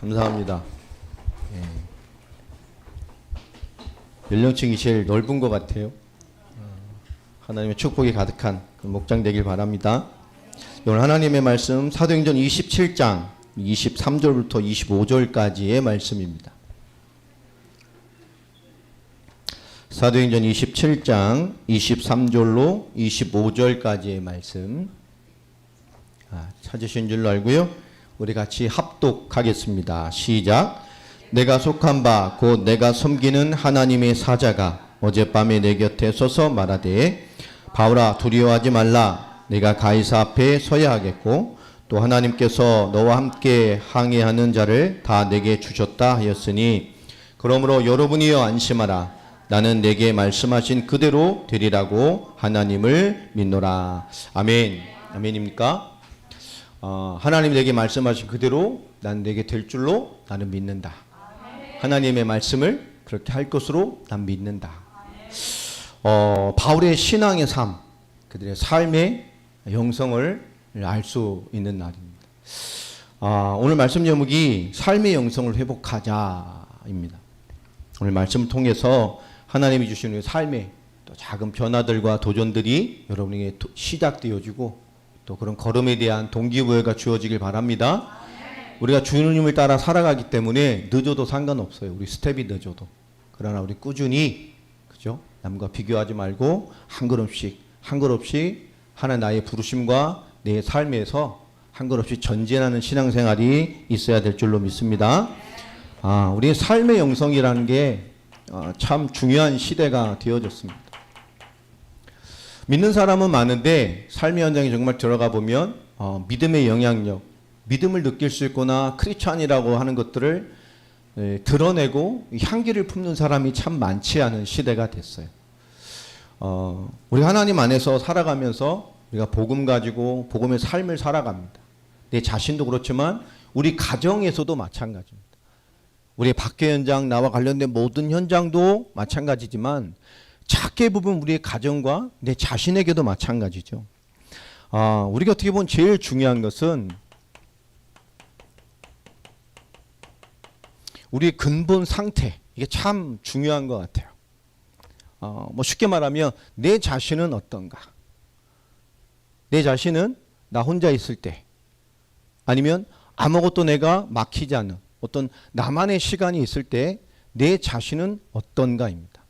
감사합니다. 연령층이 제일 넓은 것 같아요. 하나님의 축복이 가득한 목장 되길 바랍니다. 오늘 하나님의 말씀 사도행전 27장 23절부터 25절까지의 말씀입니다. 사도행전 27장 23절로 25절까지의 말씀 찾으신 줄로 알고요. 우리 같이 합독하겠습니다. 시작. 내가 속한 바 곧 내가 섬기는 하나님의 사자가 어젯밤에 내 곁에 서서 말하되 바울아 두려워하지 말라. 내가 가이사 앞에 서야 하겠고 또 하나님께서 너와 함께 항해하는 자를 다 내게 주셨다 하였으니 그러므로 여러분이여 안심하라. 나는 내게 말씀하신 그대로 되리라고 하나님을 믿노라. 아멘. 아멘입니까? 하나님이 내게 말씀하신 그대로 난 내게 될 줄로 나는 믿는다. 하나님의 말씀을 그렇게 할 것으로 난 믿는다. 바울의 신앙의 삶, 그들의 삶의 영성을 알 수 있는 날입니다. 오늘 말씀 제목이 삶의 영성을 회복하자입니다. 오늘 말씀을 통해서 하나님이 주시는 삶의 또 작은 변화들과 도전들이 여러분에게 시작되어지고 또 그런 걸음에 대한 동기부여가 주어지길 바랍니다. 우리가 주님을 따라 살아가기 때문에 늦어도 상관없어요. 우리 스텝이 늦어도. 그러나 우리 꾸준히 그죠? 남과 비교하지 말고 한 걸음씩 한 걸음씩 하나 나의 부르심과 내 삶에서 한 걸음씩 전진하는 신앙생활이 있어야 될 줄로 믿습니다. 우리의 삶의 영성이라는 게 참 중요한 시대가 되어졌습니다. 믿는 사람은 많은데 삶의 현장에 정말 들어가 보면 믿음의 영향력, 믿음을 느낄 수 있거나 크리스찬이라고 하는 것들을 드러내고 향기를 품는 사람이 참 많지 않은 시대가 됐어요. 우리 하나님 안에서 살아가면서 우리가 복음 가지고 복음의 삶을 살아갑니다. 내 자신도 그렇지만 우리 가정에서도 마찬가지입니다. 우리 밖의 현장, 나와 관련된 모든 현장도 마찬가지지만 작게 보면 우리의 가정과 내 자신에게도 마찬가지죠. 우리가 어떻게 보면 제일 중요한 것은 우리의 근본 상태, 이게 참 중요한 것 같아요. 쉽게 말하면 내 자신은 어떤가? 내 자신은 나 혼자 있을 때 아니면 아무것도 내가 막히지 않는 어떤 나만의 시간이 있을 때 내 자신은 어떤가입니다.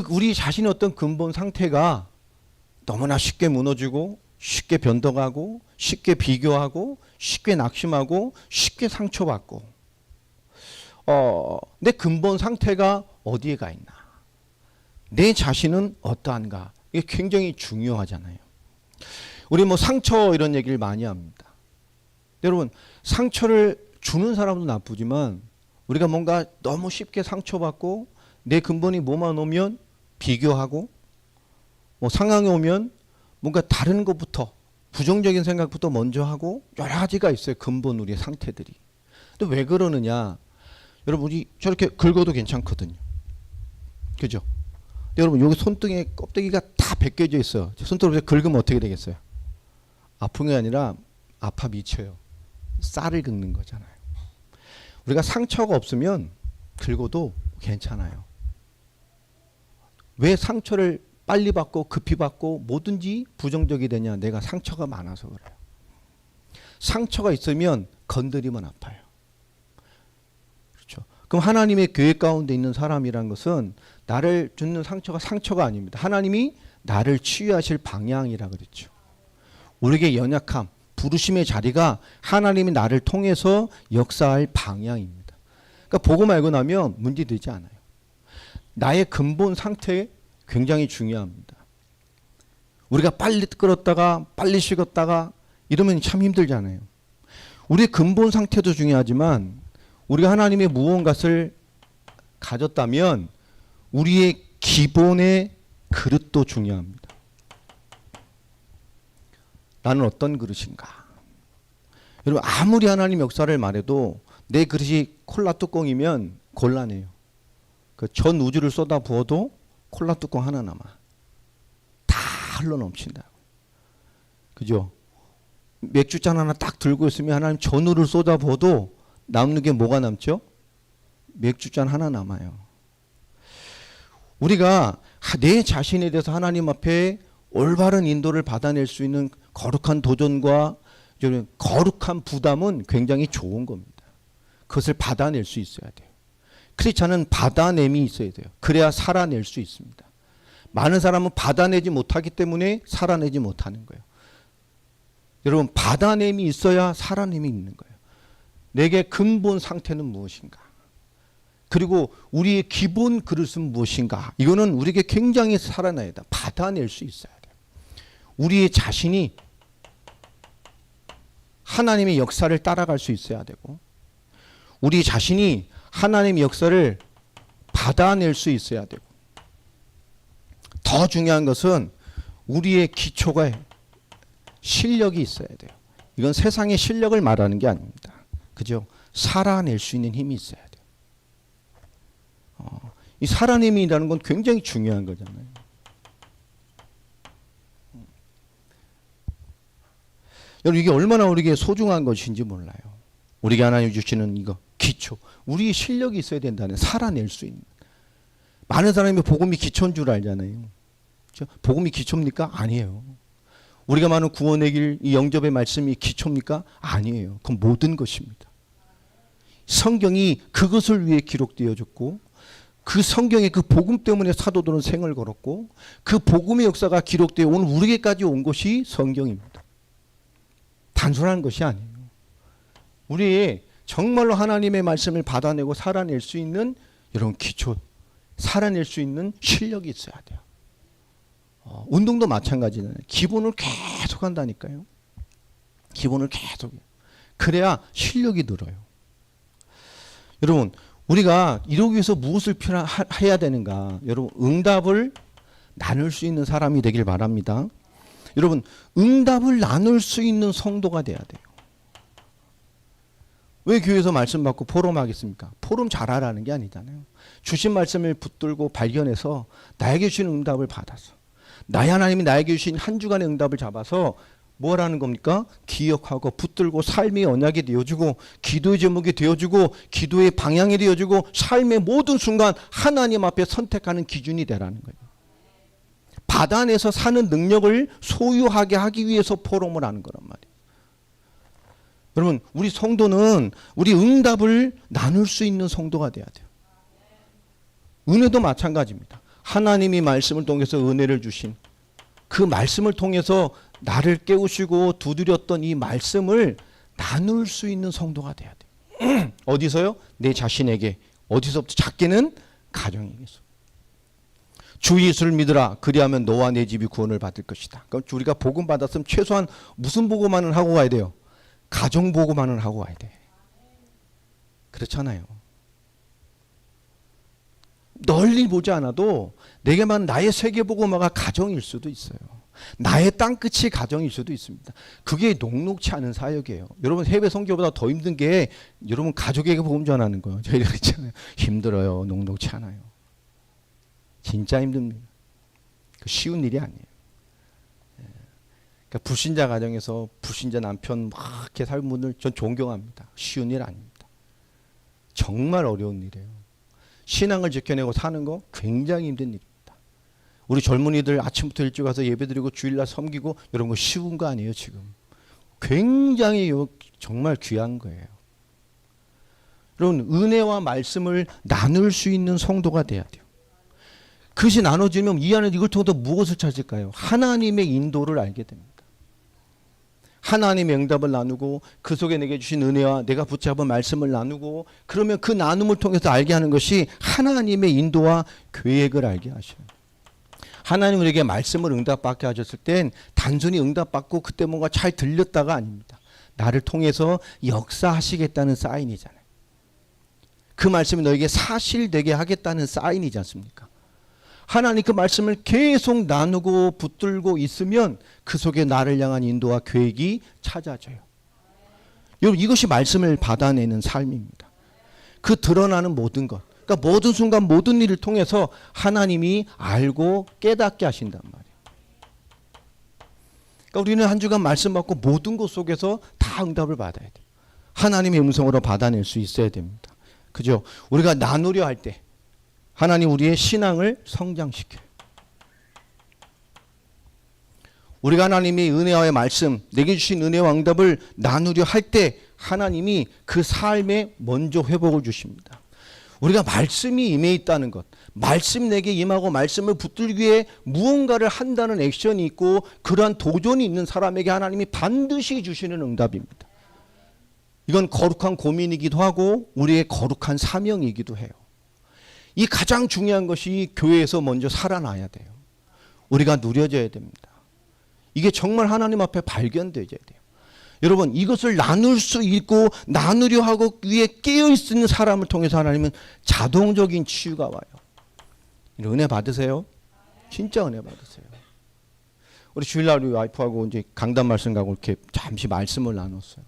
우리 자신의 어떤 근본 상태가 너무나 쉽게 무너지고 쉽게 변덕하고 쉽게 비교하고 쉽게 낙심하고 쉽게 상처받고 내 근본 상태가 어디에 가 있나? 내 자신은 어떠한가? 이게 굉장히 중요하잖아요. 우리 상처 이런 얘기를 많이 합니다. 여러분 상처를 주는 사람도 나쁘지만 우리가 뭔가 너무 쉽게 상처받고 내 근본이 뭐만 오면 비교하고 상황이 오면 뭔가 다른 것부터 부정적인 생각부터 먼저 하고 여러 가지가 있어요. 근본 우리의 상태들이. 근데 왜 그러느냐? 여러분 우리 저렇게 긁어도 괜찮거든요. 그죠? 여러분 여기 손등에 껍데기가 다 벗겨져 있어요. 손톱으로 긁으면 어떻게 되겠어요? 아픈 게 아니라 아파 미쳐요. 쌀을 긁는 거잖아요. 우리가 상처가 없으면 긁어도 괜찮아요. 왜 상처를 빨리 받고 급히 받고 뭐든지 부정적이 되냐? 내가 상처가 많아서 그래요. 상처가 있으면 건드리면 아파요. 그렇죠? 그럼 하나님의 계획 가운데 있는 사람이란 것은 나를 주는 상처가 아닙니다. 하나님이 나를 치유하실 방향이라 그랬죠. 우리에게 연약함, 부르심의 자리가 하나님이 나를 통해서 역사할 방향입니다. 그러니까 보고 알고 나면 문제되지 않아요. 나의 근본 상태 굉장히 중요합니다. 우리가 빨리 끌었다가 빨리 식었다가 이러면 참 힘들잖아요. 우리의 근본 상태도 중요하지만 우리가 하나님의 무언가를 가졌다면 우리의 기본의 그릇도 중요합니다. 나는 어떤 그릇인가? 여러분 아무리 하나님 역사를 말해도 내 그릇이 콜라 뚜껑이면 곤란해요. 전 우주를 쏟아 부어도 콜라 뚜껑 하나 남아. 다 흘러 넘친다. 그죠? 맥주잔 하나 딱 들고 있으면 하나님 전우를 쏟아 부어도 남는 게 뭐가 남죠? 맥주잔 하나 남아요. 우리가 내 자신에 대해서 하나님 앞에 올바른 인도를 받아낼 수 있는 거룩한 도전과 거룩한 부담은 굉장히 좋은 겁니다. 그것을 받아낼 수 있어야 돼요. 크리스찬은 받아냄이 있어야 돼요. 그래야 살아낼 수 있습니다. 많은 사람은 받아내지 못하기 때문에 살아내지 못하는 거예요. 여러분, 받아냄이 있어야 살아냄이 있는 거예요. 내게 근본 상태는 무엇인가? 그리고 우리의 기본 그릇은 무엇인가? 이거는 우리에게 굉장히 살아나야 돼. 받아낼 수 있어야 돼요. 우리의 자신이 하나님의 역사를 따라갈 수 있어야 되고, 우리 자신이 하나님의 역사를 받아낼 수 있어야 되고, 더 중요한 것은 우리의 기초가 실력이 있어야 돼요. 이건 세상의 실력을 말하는 게 아닙니다. 그죠? 살아낼 수 있는 힘이 있어야 돼요. 이 살아냄이라는 건 굉장히 중요한 거잖아요. 여러분, 이게 얼마나 우리에게 소중한 것인지 몰라요. 우리가 하나님 주시는 이거 기초, 우리의 실력이 있어야 된다는, 살아낼 수 있는. 많은 사람이 복음이 기초인 줄 알잖아요. 그렇죠? 복음이 기초입니까? 아니에요. 우리가 많은 구원의 길, 이 영접의 말씀이 기초입니까? 아니에요. 그건 모든 것입니다. 성경이 그것을 위해 기록되어졌고, 그 성경의 그 복음 때문에 사도들은 생을 걸었고, 그 복음의 역사가 기록되어 오늘 우리에게까지 온 것이 성경입니다. 단순한 것이 아니에요. 우리 정말로 하나님의 말씀을 받아내고 살아낼 수 있는 여러분 기초, 살아낼 수 있는 실력이 있어야 돼요. 운동도 마찬가지잖아요. 기본을 계속 한다니까요. 기본을 계속. 그래야 실력이 늘어요. 여러분, 우리가 이러기 위해서 무엇을 해야 되는가? 여러분, 응답을 나눌 수 있는 사람이 되길 바랍니다. 여러분, 응답을 나눌 수 있는 성도가 돼야 돼요. 왜 교회에서 말씀 받고 포럼하겠습니까? 포럼 잘하라는 게 아니잖아요. 주신 말씀을 붙들고 발견해서 나에게 주신 응답을 받아서, 나의 하나님이 나에게 주신 한 주간의 응답을 잡아서 뭐라는 겁니까? 기억하고 붙들고 삶의 언약이 되어주고, 기도의 제목이 되어주고, 기도의 방향이 되어주고, 삶의 모든 순간 하나님 앞에 선택하는 기준이 되라는 거예요. 받아내서 사는 능력을 소유하게 하기 위해서 포럼을 하는 거란 말이에요. 여러분, 우리 성도는 우리 응답을 나눌 수 있는 성도가 돼야 돼요. 은혜도 마찬가지입니다. 하나님이 말씀을 통해서 은혜를 주신 그 말씀을 통해서 나를 깨우시고 두드렸던 이 말씀을 나눌 수 있는 성도가 돼야 돼요. 어디서요? 내 자신에게. 어디서부터? 작게는 가정에게서. 주 예수를 믿으라. 그리하면 너와 내 집이 구원을 받을 것이다. 그럼 우리가 복음 받았으면 최소한 무슨 복음만은 하고 가야 돼요? 가정 복음만은 하고 가야 돼. 그렇잖아요. 널리 보지 않아도 내게만 나의 세계 복음화가 가정일 수도 있어요. 나의 땅끝이 가정일 수도 있습니다. 그게 녹록치 않은 사역이에요. 여러분, 해외 선교보다 더 힘든 게 여러분 가족에게 복음 전하는 거예요. 저희들 있잖아요. 힘들어요. 녹록치 않아요. 진짜 힘듭니다. 쉬운 일이 아니에요. 그러니까 불신자 가정에서 불신자 남편 막 이렇게 살는 분들 전 존경합니다. 쉬운 일 아닙니다. 정말 어려운 일이에요. 신앙을 지켜내고 사는 거 굉장히 힘든 일입니다. 우리 젊은이들 아침부터 일찍 와서 예배드리고 주일날 섬기고 이런 거 쉬운 거 아니에요 지금. 굉장히 정말 귀한 거예요. 여러분, 은혜와 말씀을 나눌 수 있는 성도가 돼야 돼요. 그것이 나눠지면 이 안에 이걸 통해서 무엇을 찾을까요? 하나님의 인도를 알게 됩니다. 하나님의 응답을 나누고 그 속에 내게 주신 은혜와 내가 붙잡은 말씀을 나누고, 그러면 그 나눔을 통해서 알게 하는 것이 하나님의 인도와 계획을 알게 하셔요. 하나님 우리에게 말씀을 응답받게 하셨을 땐 단순히 응답받고 그때 뭔가 잘 들렸다가 아닙니다. 나를 통해서 역사하시겠다는 사인이잖아요. 그 말씀이 너에게 사실되게 하겠다는 사인이지 않습니까? 하나님 그 말씀을 계속 나누고 붙들고 있으면 그 속에 나를 향한 인도와 계획이 찾아져요. 여러분, 이것이 말씀을 받아내는 삶입니다. 그 드러나는 모든 것, 그러니까 모든 순간 모든 일을 통해서 하나님이 알고 깨닫게 하신단 말이에요. 그러니까 우리는 한 주간 말씀 받고 모든 것 속에서 다 응답을 받아야 돼요. 하나님의 음성으로 받아낼 수 있어야 됩니다. 그죠? 우리가 나누려 할 때 하나님 우리의 신앙을 성장시켜요. 우리가 하나님의 은혜와의 말씀, 내게 주신 은혜와 응답을 나누려 할 때 하나님이 그 삶에 먼저 회복을 주십니다. 우리가 말씀이 임해 있다는 것, 말씀이 내게 임하고 말씀을 붙들기 위해 무언가를 한다는 액션이 있고 그러한 도전이 있는 사람에게 하나님이 반드시 주시는 응답입니다. 이건 거룩한 고민이기도 하고 우리의 거룩한 사명이기도 해요. 이 가장 중요한 것이 교회에서 먼저 살아나야 돼요. 우리가 누려져야 됩니다. 이게 정말 하나님 앞에 발견되어야 돼요. 여러분, 이것을 나눌 수 있고 나누려 하고 위에 깨어있는 사람을 통해서 하나님은 자동적인 치유가 와요. 은혜 받으세요. 진짜 은혜 받으세요. 우리 주일날 우리 와이프하고 이제 강단 말씀 가고 이렇게 잠시 말씀을 나눴어요.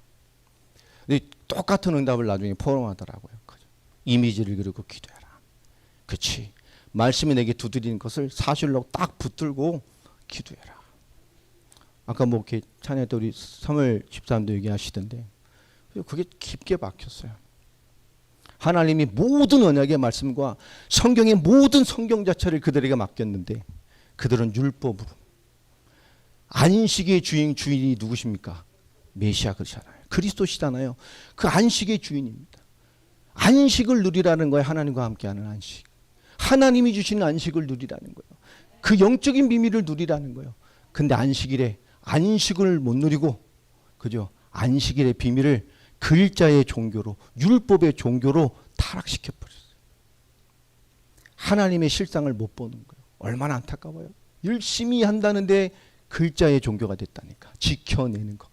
근데 똑같은 응답을 나중에 포럼하더라고요. 이미지를 그리고 기도해라. 그렇지. 말씀이 내게 두드리는 것을 사실로 딱 붙들고 기도해라. 아까 뭐 이렇게 찬양했던 우리 사무엘 집사님도 얘기하시던데 그게 깊게 박혔어요. 하나님이 모든 언약의 말씀과 성경의 모든 성경 자체를 그들에게 맡겼는데 그들은 율법으로 안식의 주인이 누구십니까? 메시아 그러잖아요. 그리스도시잖아요. 그 안식의 주인입니다. 안식을 누리라는 거예요. 하나님과 함께하는 안식. 하나님이 주시는 안식을 누리라는 거예요. 그 영적인 비밀을 누리라는 거예요. 근데 안식일에 안식을 못 누리고, 그죠? 안식일의 비밀을 글자의 종교로, 율법의 종교로 타락시켜 버렸어요. 하나님의 실상을 못 보는 거예요. 얼마나 안타까워요. 열심히 한다는데 글자의 종교가 됐다니까. 지켜내는 거.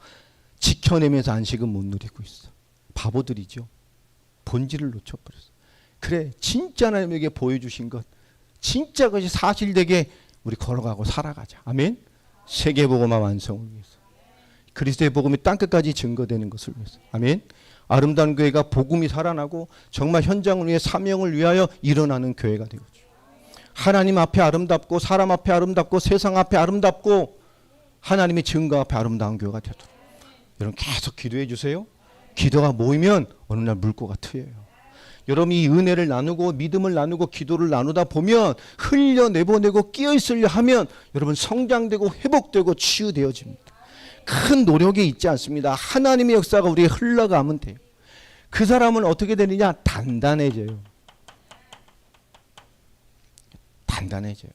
지켜내면서 안식은 못 누리고 있어. 바보들이죠. 본질을 놓쳐버렸어. 그래, 진짜 하나님에게 보여주신 것, 진짜 그것이 사실되게 우리 걸어가고 살아가자. 아멘. 세계복음화 완성을 위해서, 그리스도의 복음이 땅끝까지 증거되는 것을 위해서. 아멘. 아름다운 교회가 복음이 살아나고 정말 현장을 위해 사명을 위하여 일어나는 교회가 되겠죠. 하나님 앞에 아름답고 사람 앞에 아름답고 세상 앞에 아름답고 하나님의 증거 앞에 아름다운 교회가 되도록 여러분 계속 기도해 주세요. 기도가 모이면 어느 날 물고가 트여요. 여러분 이 은혜를 나누고 믿음을 나누고 기도를 나누다 보면 흘려내보내고 끼어있으려 하면 여러분 성장되고 회복되고 치유되어집니다. 큰 노력이 있지 않습니다. 하나님의 역사가 우리에 흘러가면 돼요. 그 사람은 어떻게 되느냐? 단단해져요. 단단해져요.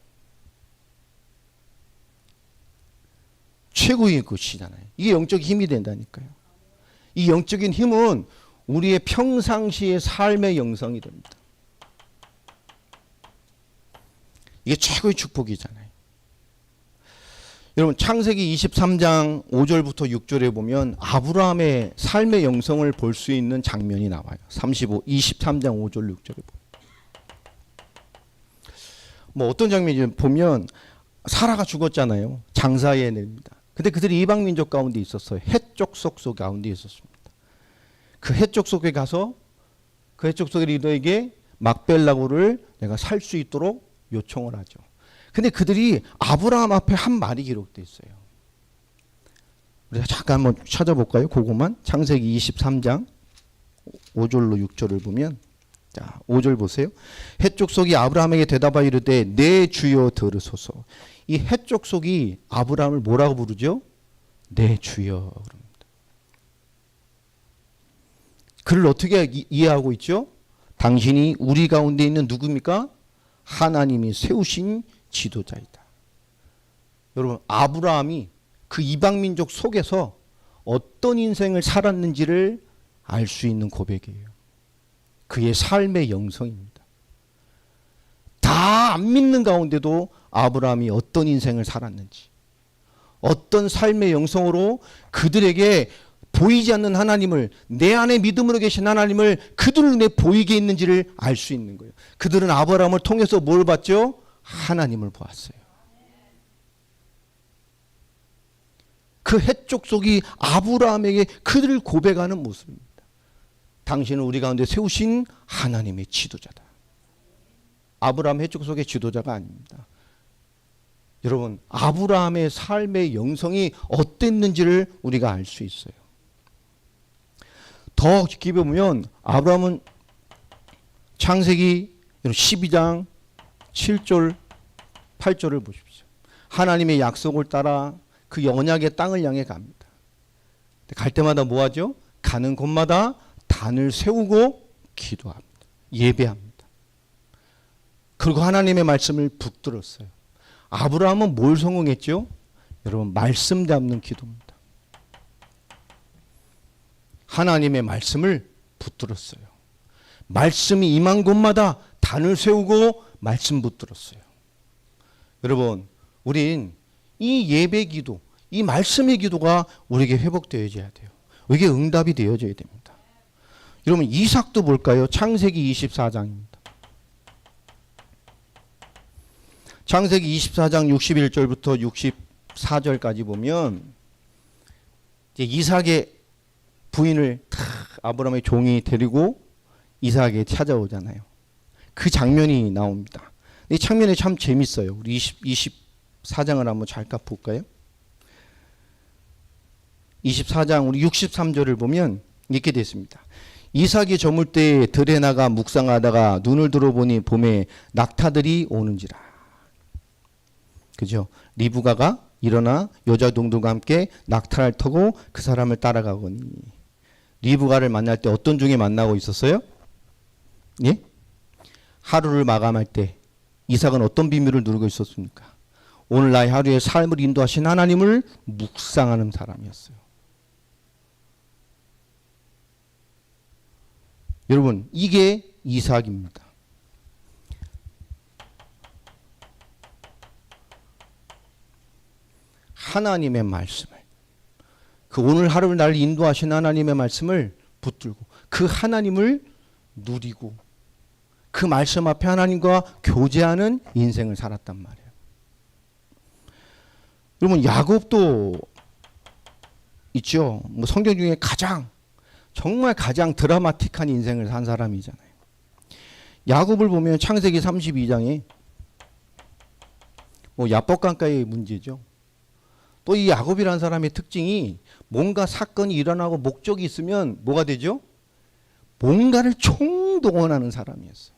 최고의 것이잖아요. 이게 영적 힘이 된다니까요. 이 영적인 힘은 우리의 평상시의 삶의 영성이 됩니다. 이게 최고의 축복이잖아요. 여러분 창세기 23장 5절부터 6절에 보면 아브라함의 삶의 영성을 볼 수 있는 장면이 나와요. 23장 5절 6절에 보면. 뭐 어떤 장면이 보면 사라가 죽었잖아요. 장사에 냅니다. 근데 그들이 이방 민족 가운데 있었어요. 해쪽 속속 가운데 있었습니다. 그 해쪽 속에 가서 그 해쪽 속의 리더에게 막벨라고를 내가 살 수 있도록 요청을 하죠. 근데 그들이 아브라함 앞에 한 말이 기록되어 있어요. 우리가 잠깐 한번 찾아볼까요? 그것만. 창세기 23장 5절로 6절을 보면, 자 5절 보세요. 해쪽 속이 아브라함에게 대답하여 이르되 내 주여 들으소서. 이 해쪽 속이 아브라함을 뭐라고 부르죠? 내 주여. 그를 어떻게 이해하고 있죠? 당신이 우리 가운데 있는 누굽니까? 하나님이 세우신 지도자이다. 여러분 아브라함이 그 이방민족 속에서 어떤 인생을 살았는지를 알 수 있는 고백이에요. 그의 삶의 영성입니다. 다 안 믿는 가운데도 아브라함이 어떤 인생을 살았는지, 어떤 삶의 영성으로 그들에게 보이지 않는 하나님을, 내 안에 믿음으로 계신 하나님을 그들 눈에 보이게 있는지를 알 수 있는 거예요. 그들은 아브라함을 통해서 뭘 봤죠? 하나님을 보았어요. 그 해쪽 속이 아브라함에게 그들을 고백하는 모습입니다. 당신은 우리 가운데 세우신 하나님의 지도자다. 아브라함 해쪽 속의 지도자가 아닙니다. 여러분 아브라함의 삶의 영성이 어땠는지를 우리가 알 수 있어요. 더 깊이 보면 아브라함은 창세기 12장 7절 8절을 보십시오. 하나님의 약속을 따라 그 언약의 땅을 향해 갑니다. 갈 때마다 뭐 하죠? 가는 곳마다 단을 세우고 기도합니다. 예배합니다. 그리고 하나님의 말씀을 붙들었어요. 아브라함은 뭘 성공했죠? 여러분, 말씀 잡는 기도입니다. 하나님의 말씀을 붙들었어요. 말씀이 임한 곳마다 단을 세우고 말씀 붙들었어요. 여러분, 우린 이 예배 기도, 이 말씀의 기도가 우리에게 회복되어져야 돼요. 이게 응답이 되어져야 됩니다. 여러분, 이삭도 볼까요? 창세기 24장입니다. 창세기 24장 61절부터 64절까지 보면 이제 이삭의 부인을 아브라함의 종이 데리고 이삭에게 찾아오잖아요. 그 장면이 나옵니다. 이 장면이 참 재밌어요. 우리 24장을 한번 잠깐 볼까요? 24장 우리 63절을 보면 이렇게 됐습니다. 이삭이 저물 때에 들에 나가 묵상하다가 눈을 들어보니 봄에 낙타들이 오는지라. 그죠? 리브가가 일어나 여자 동들과 함께 낙타를 타고 그 사람을 따라가거니. 리브가를 만날 때 어떤 중에 만나고 있었어요? 예? 하루를 마감할 때 이삭은 어떤 비밀을 누리고 있었습니까? 오늘 나의 하루의 삶을 인도하신 하나님을 묵상하는 사람이었어요. 여러분, 이게 이삭입니다. 하나님의 말씀을, 그 오늘 하루를 나를 인도하신 하나님의 말씀을 붙들고 그 하나님을 누리고 그 말씀 앞에 하나님과 교제하는 인생을 살았단 말이에요. 여러분, 야곱도 있죠. 뭐 성경 중에 정말 가장 드라마틱한 인생을 산 사람이잖아요. 야곱을 보면 창세기 32장에 뭐 야복강가의 문제죠. 또 이 야곱이라는 사람의 특징이 뭔가 사건이 일어나고 목적이 있으면 뭐가 되죠? 뭔가를 총동원하는 사람이었어요.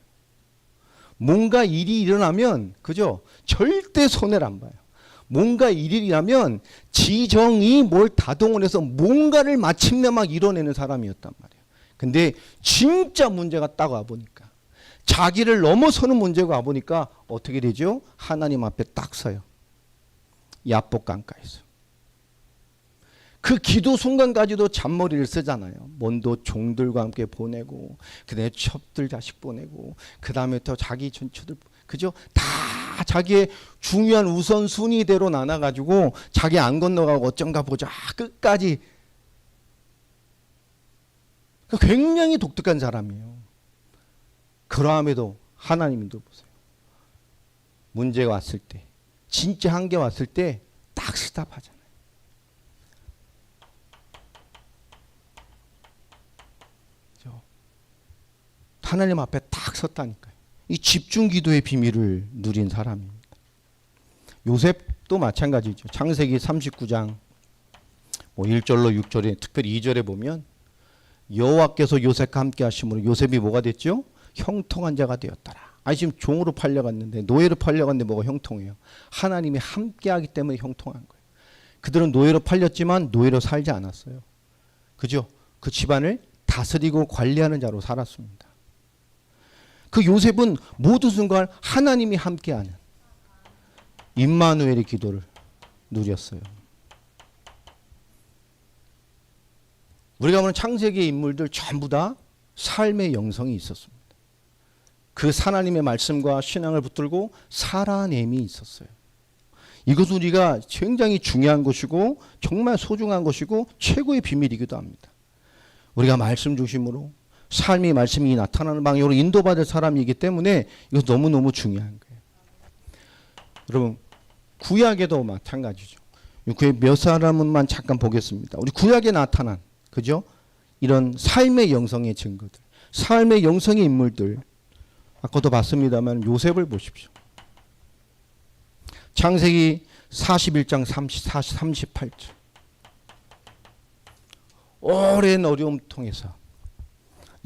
뭔가 일이 일어나면 그죠? 절대 손해를 안 봐요. 뭔가 일이 일어나면 지정이 뭘 다 동원해서 뭔가를 마침내 막 이뤄내는 사람이었단 말이에요. 근데 진짜 문제가 딱 와보니까, 자기를 넘어서는 문제가 와보니까 어떻게 되죠? 하나님 앞에 딱 서요. 야복강가에서. 그 기도 순간까지도 잔머리를 쓰잖아요. 먼저 종들과 함께 보내고, 그 다음에 첩들 자식 보내고, 그 다음에 또 자기 전처들, 그죠? 다 자기의 중요한 우선순위대로 나눠가지고 자기 안 건너가고 어쩐가 보자 끝까지. 굉장히 독특한 사람이에요. 그러함에도 하나님도 보세요. 문제가 왔을 때, 진짜 한계 왔을 때 딱 스탑하잖아요. 하나님 앞에 딱 섰다니까요. 이 집중 기도의 비밀을 누린 사람입니다. 요셉도 마찬가지죠. 창세기 39장 1절로 6절에 특별히 2절에 보면 여호와께서 요셉과 함께 하심으로 요셉이 뭐가 됐죠? 형통한 자가 되었더라. 아니 지금 종으로 팔려갔는데, 노예로 팔려갔는데 뭐가 형통해요? 하나님이 함께하기 때문에 형통한 거예요. 그들은 노예로 팔렸지만 노예로 살지 않았어요. 그죠? 그 집안을 다스리고 관리하는 자로 살았습니다. 그 요셉은 모든 순간 하나님이 함께하는 임마누엘의 기도를 누렸어요. 우리가 보는 창세기의 인물들 전부 다 삶의 영성이 있었습니다. 그 하나님의 말씀과 신앙을 붙들고 살아냄이 있었어요. 이것은 우리가 굉장히 중요한 것이고 정말 소중한 것이고 최고의 비밀이기도 합니다. 우리가 말씀 중심으로 삶의 말씀이 나타나는 방향으로 인도받을 사람이기 때문에 이거 너무너무 중요한 거예요. 여러분, 구약에도 마찬가지죠. 구약 몇 사람만 잠깐 보겠습니다. 우리 구약에 나타난, 그죠? 이런 삶의 영성의 증거들, 삶의 영성의 인물들, 아까도 봤습니다만 요셉을 보십시오. 창세기 41장 38절. 오랜 어려움 통해서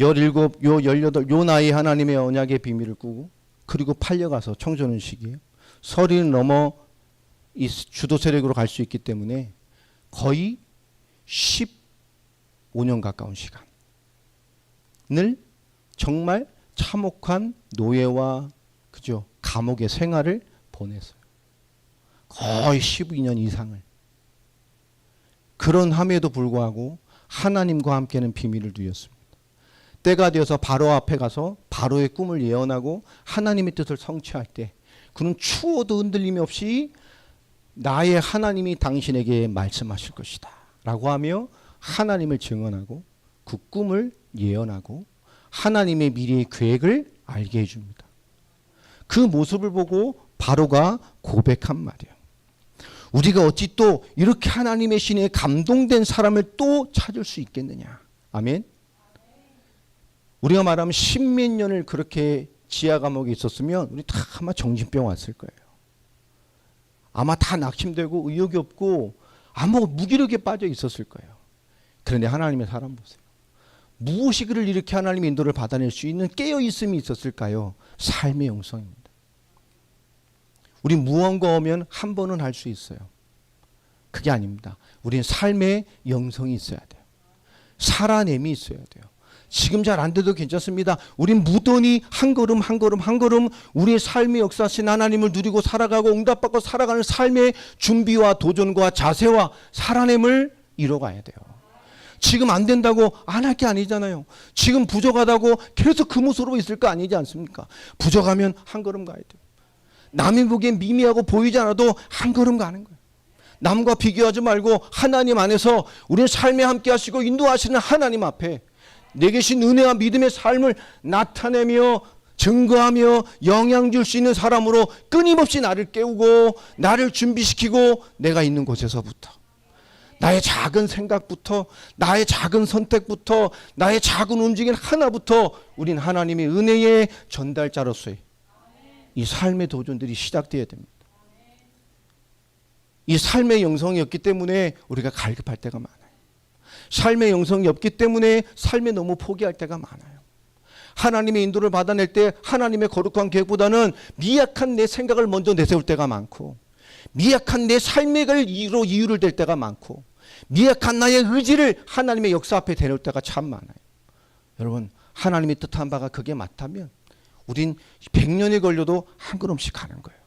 17, 요 18, 요 나이에 하나님의 언약의 비밀을 꾸고 그리고 팔려가서 청소년 시기에 서리는 넘어 이 주도 세력으로 갈 수 있기 때문에 거의 15년 가까운 시간을 정말 참혹한 노예와 그죠 감옥의 생활을 보냈어요. 거의 12년 이상을. 그런 함에도 불구하고 하나님과 함께는 비밀을 누렸습니다. 때가 되어서 바로 앞에 가서 바로의 꿈을 예언하고 하나님의 뜻을 성취할 때 그는 추워도 흔들림이 없이 나의 하나님이 당신에게 말씀하실 것이다 라고 하며 하나님을 증언하고 그 꿈을 예언하고 하나님의 미래의 계획을 알게 해줍니다. 그 모습을 보고 바로가 고백한 말이에요. 우리가 어찌 또 이렇게 하나님의 신에 감동된 사람을 또 찾을 수 있겠느냐. 아멘. 우리가 말하면 십몇 년을 그렇게 지하 감옥에 있었으면 우리 다 아마 정신병 왔을 거예요. 아마 다 낙심되고 의욕이 없고 아마 무기력에 빠져 있었을 거예요. 그런데 하나님의 사람 보세요. 무엇이 그를 이렇게 하나님의 인도를 받아낼 수 있는 깨어있음이 있었을까요? 삶의 영성입니다. 우리 무언가 오면 한 번은 할 수 있어요. 그게 아닙니다. 우리는 삶의 영성이 있어야 돼요. 살아냄이 있어야 돼요. 지금 잘 안 돼도 괜찮습니다. 우린 무던히 한 걸음 한 걸음 한 걸음 우리의 삶의 역사신 하나님을 누리고 살아가고 응답받고 살아가는 삶의 준비와 도전과 자세와 살아냄을 이뤄가야 돼요. 지금 안 된다고 안 할 게 아니잖아요. 지금 부족하다고 계속 그 모습으로 있을 거 아니지 않습니까? 부족하면 한 걸음 가야 돼요. 남이 보기엔 미미하고 보이지 않아도 한 걸음 가는 거예요. 남과 비교하지 말고 하나님 안에서 우리의 삶에 함께 하시고 인도하시는 하나님 앞에 내 계신 은혜와 믿음의 삶을 나타내며 증거하며 영향 줄 수 있는 사람으로 끊임없이 나를 깨우고 나를 준비시키고 내가 있는 곳에서부터 나의 작은 생각부터 나의 작은 선택부터 나의 작은 움직임 하나부터 우린 하나님의 은혜의 전달자로서의 이 삶의 도전들이 시작되어야 됩니다. 이 삶의 영성이 없기 때문에 우리가 갈급할 때가 많아요. 삶의 영성이 없기 때문에 삶에 너무 포기할 때가 많아요. 하나님의 인도를 받아낼 때 하나님의 거룩한 계획보다는 미약한 내 생각을 먼저 내세울 때가 많고 미약한 내 삶의 이유를 댈 때가 많고 미약한 나의 의지를 하나님의 역사 앞에 대놓을 때가 참 많아요. 여러분 하나님이 뜻한 바가 그게 맞다면 우린 100년이 걸려도 한 걸음씩 가는 거예요.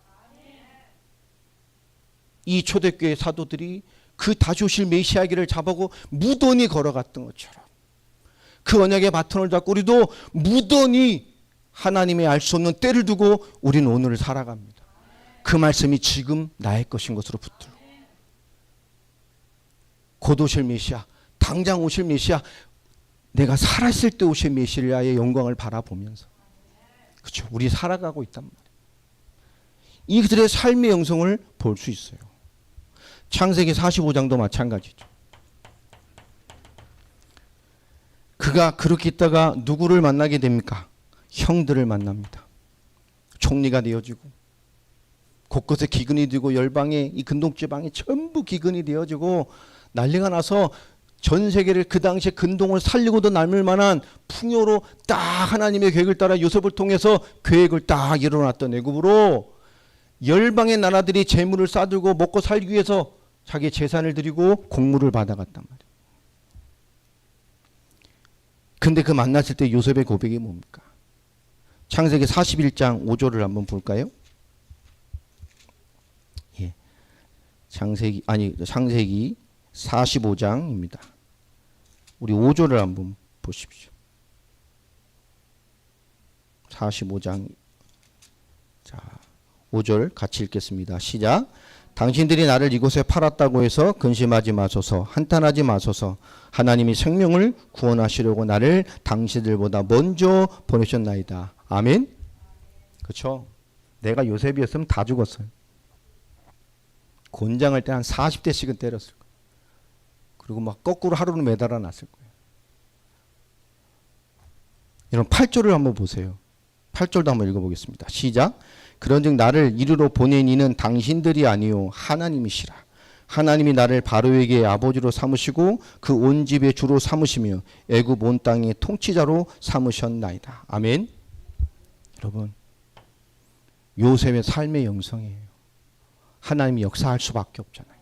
이 초대교회 사도들이 그 다시 오실 메시아기를 잡아고 무던히 걸어갔던 것처럼 그 언약의 바톤을 잡고 우리도 무던히 하나님의 알 수 없는 때를 두고 우리는 오늘을 살아갑니다. 그 말씀이 지금 나의 것인 것으로 붙들고 곧 오실 메시아, 당장 오실 메시아, 내가 살았을 때 오실 메시아의 영광을 바라보면서 그렇죠. 우리 살아가고 있단 말이에요. 이들의 삶의 영성을 볼 수 있어요. 창세기 45장도 마찬가지죠. 그가 그렇게 있다가 누구를 만나게 됩니까? 형들을 만납니다. 총리가 되어지고 곳곳에 기근이 되고 열방에 이 근동지방에 전부 기근이 되어지고 난리가 나서 전 세계를 그 당시에 근동을 살리고도 남을 만한 풍요로 딱 하나님의 계획을 따라 요셉을 통해서 계획을 딱 이뤄놨던 애굽으로 열방의 나라들이 재물을 싸들고 먹고 살기 위해서 자기 재산을 드리고 공물을 받아갔단 말이에요. 근데 그 만났을 때 요셉의 고백이 뭡니까? 창세기 41장 5절을 한번 볼까요? 예. 창세기 45장입니다. 우리 5절을 한번 보십시오. 45장 자 5절 같이 읽겠습니다. 시작. 당신들이 나를 이곳에 팔았다고 해서 근심하지 마소서, 한탄하지 마소서. 하나님이 생명을 구원하시려고 나를 당신들보다 먼저 보내셨나이다. 아멘. 그렇죠. 내가 요셉이었으면 다 죽었어요. 곤장할 때 한 40대씩은 때렸을 거예요. 그리고 막 거꾸로 하루는 매달아 놨을 거예요. 여러분 8절을 한번 보세요. 8절도 한번 읽어보겠습니다. 시작. 그런즉 나를 이리로 보낸 이는 당신들이 아니요 하나님이시라. 하나님이 나를 바로에게 아버지로 삼으시고 그 온 집의 주로 삼으시며 애굽 온 땅의 통치자로 삼으셨나이다. 아멘. 여러분, 요셉의 삶의 영성이에요. 하나님이 역사할 수밖에 없잖아요.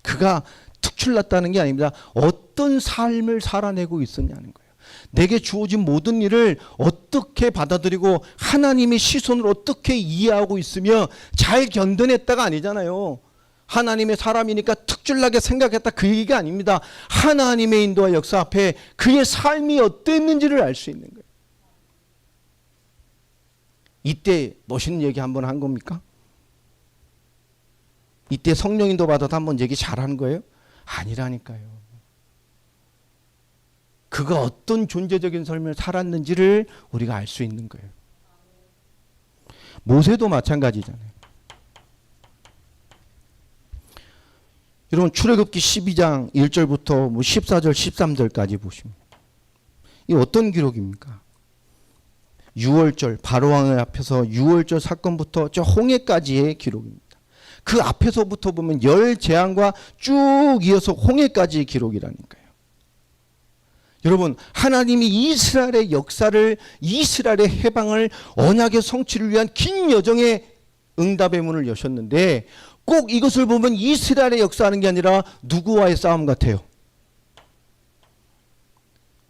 그가 특출났다는 게 아닙니다. 어떤 삶을 살아내고 있었냐는 거예요. 내게 주어진 모든 일을 어떻게 받아들이고 하나님의 시선을 어떻게 이해하고 있으며 잘 견뎌냈다가 아니잖아요. 하나님의 사람이니까 특출나게 생각했다, 그 얘기가 아닙니다. 하나님의 인도와 역사 앞에 그의 삶이 어땠는지를 알 수 있는 거예요. 이때 멋있는 얘기 한번 한 겁니까? 이때 성령 인도 받아서 한번 얘기 잘하는 거예요? 아니라니까요. 그가 어떤 존재적인 삶을 살았는지를 우리가 알 수 있는 거예요. 모세도 마찬가지잖아요. 여러분, 출애굽기 12장 1절부터 14절 13절까지 보시면 이 어떤 기록입니까? 6월절, 바로왕의 앞에서 6월절 사건부터 저 홍해까지의 기록입니다. 그 앞에서부터 보면 10재앙과 쭉 이어서 홍해까지의 기록이라니까요. 여러분, 하나님이 이스라엘의 역사를, 이스라엘의 해방을, 언약의 성취를 위한 긴 여정의 응답의 문을 여셨는데 꼭 이것을 보면 이스라엘의 역사하는 게 아니라 누구와의 싸움 같아요?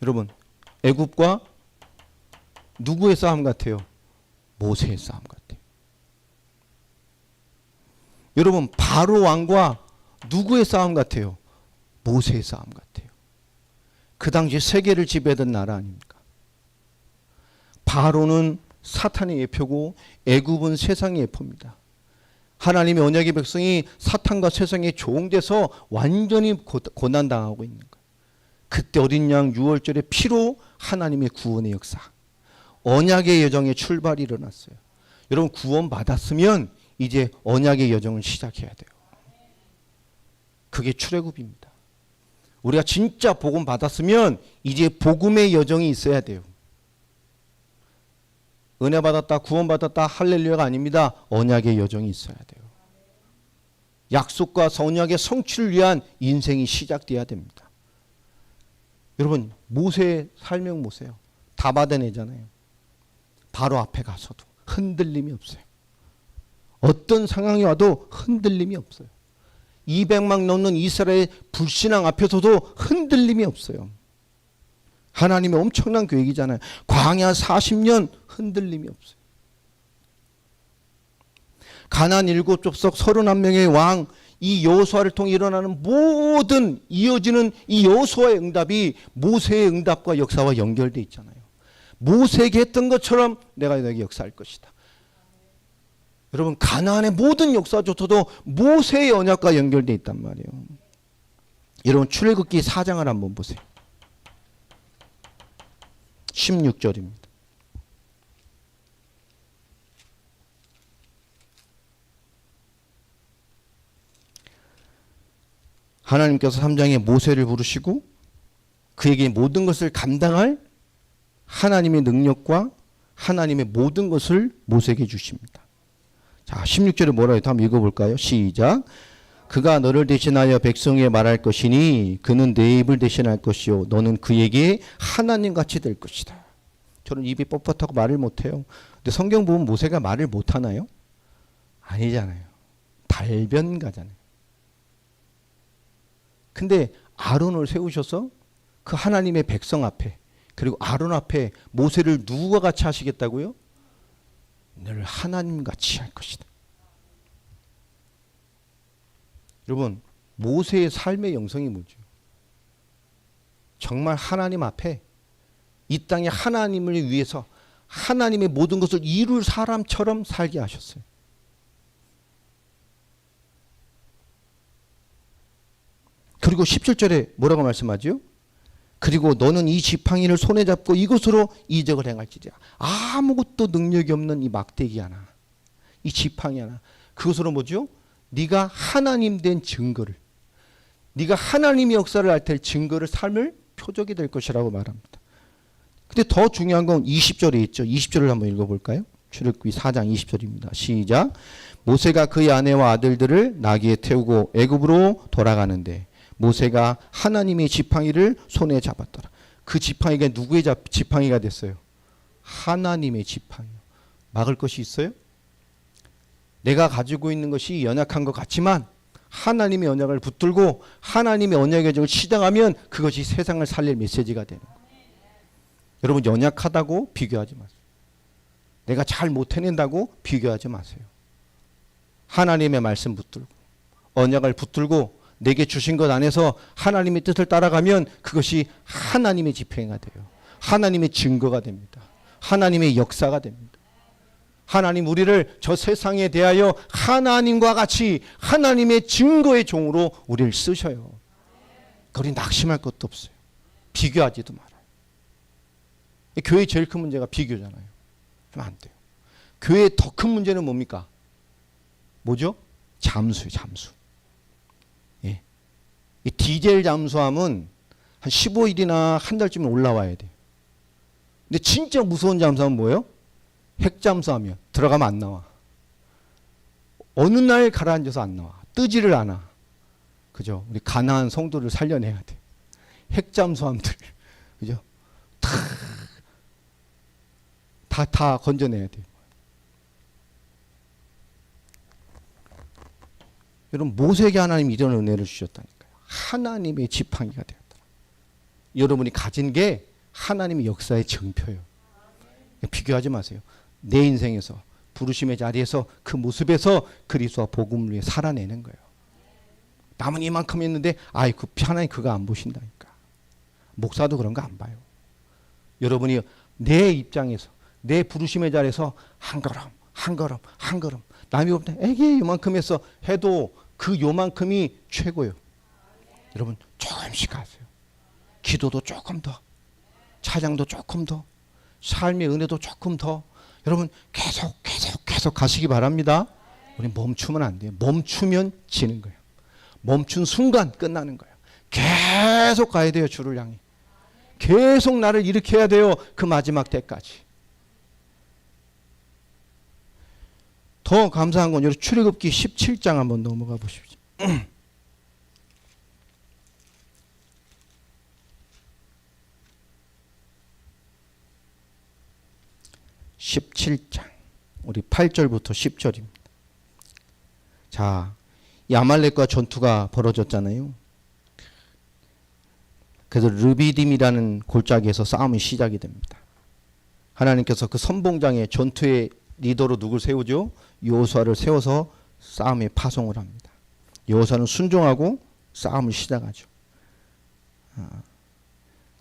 여러분, 애굽과 누구의 싸움 같아요? 모세의 싸움 같아요. 여러분, 바로 왕과 누구의 싸움 같아요? 모세의 싸움 같아요. 그 당시 세계를 지배하던 나라 아닙니까? 바로는 사탄의 예표고 애굽은 세상의 예표입니다. 하나님의 언약의 백성이 사탄과 세상에 종돼서 완전히 고난당하고 있는 거예요. 그때 어린 양 6월절의 피로 하나님의 구원의 역사, 언약의 여정의 출발이 일어났어요. 여러분, 구원 받았으면 이제 언약의 여정을 시작해야 돼요. 그게 출애굽입니다. 우리가 진짜 복음 받았으면 이제 복음의 여정이 있어야 돼요. 은혜 받았다, 구원 받았다, 할렐루야가 아닙니다. 언약의 여정이 있어야 돼요. 약속과 언약의 성취를 위한 인생이 시작돼야 됩니다. 여러분, 모세의 삶형 보세요. 다 받아내잖아요. 바로 앞에 가서도 흔들림이 없어요. 어떤 상황이 와도 흔들림이 없어요. 200만 넘는 이스라엘 불신앙 앞에서도 흔들림이 없어요. 하나님의 엄청난 계획이잖아요. 광야 40년 흔들림이 없어요. 가나안 7족속 31명의 왕, 이 여호수아를 통해 일어나는 모든 이어지는 이 여호수아의 응답이 모세의 응답과 역사와 연결되어 있잖아요. 모세에게 했던 것처럼 내가 너에게 역사할 것이다. 여러분, 가나안의 모든 역사조차도 모세의 언약과 연결되어 있단 말이에요. 여러분, 출애굽기 4장을 한번 보세요. 16절입니다. 하나님께서 3장에 모세를 부르시고 그에게 모든 것을 감당할 하나님의 능력과 하나님의 모든 것을 모세에게 주십니다. 자, 16절에 뭐라 해도 한번 읽어볼까요? 시작. 그가 너를 대신하여 백성에게 말할 것이니 그는 내 입을 대신할 것이요 너는 그에게 하나님같이 될 것이다. 저는 입이 뻣뻣하고 말을 못해요. 근데 성경 보면 모세가 말을 못하나요? 아니잖아요. 달변가잖아요. 근데 아론을 세우셔서 그 하나님의 백성 앞에, 그리고 아론 앞에 모세를 누구와 같이 하시겠다고요? 너를 하나님같이 할 것이다. 여러분, 모세의 삶의 영성이 뭐죠? 정말 하나님 앞에 이 땅에 하나님을 위해서 하나님의 모든 것을 이룰 사람처럼 살게 하셨어요. 그리고 17절에 뭐라고 말씀하죠? 그리고 너는 이 지팡이를 손에 잡고 이것으로 이적을 행할지니라. 아무것도 능력이 없는 이 막대기 하나, 이 지팡이 하나, 그것으로 뭐죠? 네가 하나님 된 증거를, 네가 하나님의 역사를 알 때 증거를, 삶을 표적이 될 것이라고 말합니다. 근데 더 중요한 건 20절에 있죠. 20절을 한번 읽어볼까요? 출애굽기 4장 20절입니다. 시작. 모세가 그의 아내와 아들들을 나귀에 태우고 애굽으로 돌아가는데 모세가 하나님의 지팡이를 손에 잡았더라. 그 지팡이가 누구의 지팡이가 됐어요? 하나님의 지팡이. 막을 것이 있어요? 내가 가지고 있는 것이 연약한 것 같지만 하나님의 언약을 붙들고 하나님의 언약의 적을 시정하면 그것이 세상을 살릴 메시지가 되는 거예요. 여러분, 연약하다고 비교하지 마세요. 내가 잘 못해낸다고 비교하지 마세요. 하나님의 말씀 붙들고 언약을 붙들고 내게 주신 것 안에서 하나님의 뜻을 따라가면 그것이 하나님의 집행이 돼요. 하나님의 증거가 됩니다. 하나님의 역사가 됩니다. 하나님 우리를 저 세상에 대하여 하나님과 같이 하나님의 증거의 종으로 우리를 쓰셔요. 우리 낙심할 것도 없어요. 비교하지도 말아요. 교회의 제일 큰 문제가 비교잖아요. 그럼 안 돼요. 교회의 더 큰 문제는 뭡니까? 뭐죠? 잠수예요. 잠수. 예. 이 디젤 잠수함은 한 15일이나 한 달쯤에 올라와야 돼요. 근데 진짜 무서운 잠수함은 뭐예요? 핵잠수함이요. 들어가면 안 나와. 어느 날 가라앉아서 안 나와. 뜨지를 않아. 그죠? 우리 가난한 성도를 살려내야 돼. 핵잠수함들. 그죠? 다 건져내야 돼요. 여러분, 모세에게 하나님이 이런 은혜를 주셨다니까요. 하나님의 지팡이가 되었다. 여러분이 가진 게 하나님의 역사의 증표예요. 비교하지 마세요. 내 인생에서 부르심의 자리에서 그 모습에서 그리스도와 복음을 위해 살아내는 거예요. 남은 이만큼 했는데 하나님 그거 안 보신다니까. 목사도 그런 거 안 봐요. 여러분이 내 입장에서 내 부르심의 자리에서 한 걸음 한 걸음 한 걸음 남이 볼 때 에게 요만큼 해서 해도 그 요만큼이 최고예요. 여러분 조금씩 하세요. 기도도 조금 더, 찬양도 조금 더, 삶의 은혜도 조금 더. 여러분 계속 가시기 바랍니다. 우리 멈추면 안 돼요. 멈추면 지는 거예요. 멈춘 순간 끝나는 거예요. 계속 가야 돼요. 주를 향해. 계속 나를 일으켜야 돼요. 그 마지막 때까지. 더 감사한 건 여기 출애굽기 17장 한번 넘어가 보십시오. 17장 우리 8절부터 10절입니다. 자, 이 아말렉과 전투가 벌어졌잖아요. 그래서 르비딤이라는 골짜기에서 싸움이 시작이 됩니다. 하나님께서 그 선봉장의 전투의 리더로 누굴 세우죠? 여호수아를 세워서 싸움에 파송을 합니다. 여호수아는 순종하고 싸움을 시작하죠.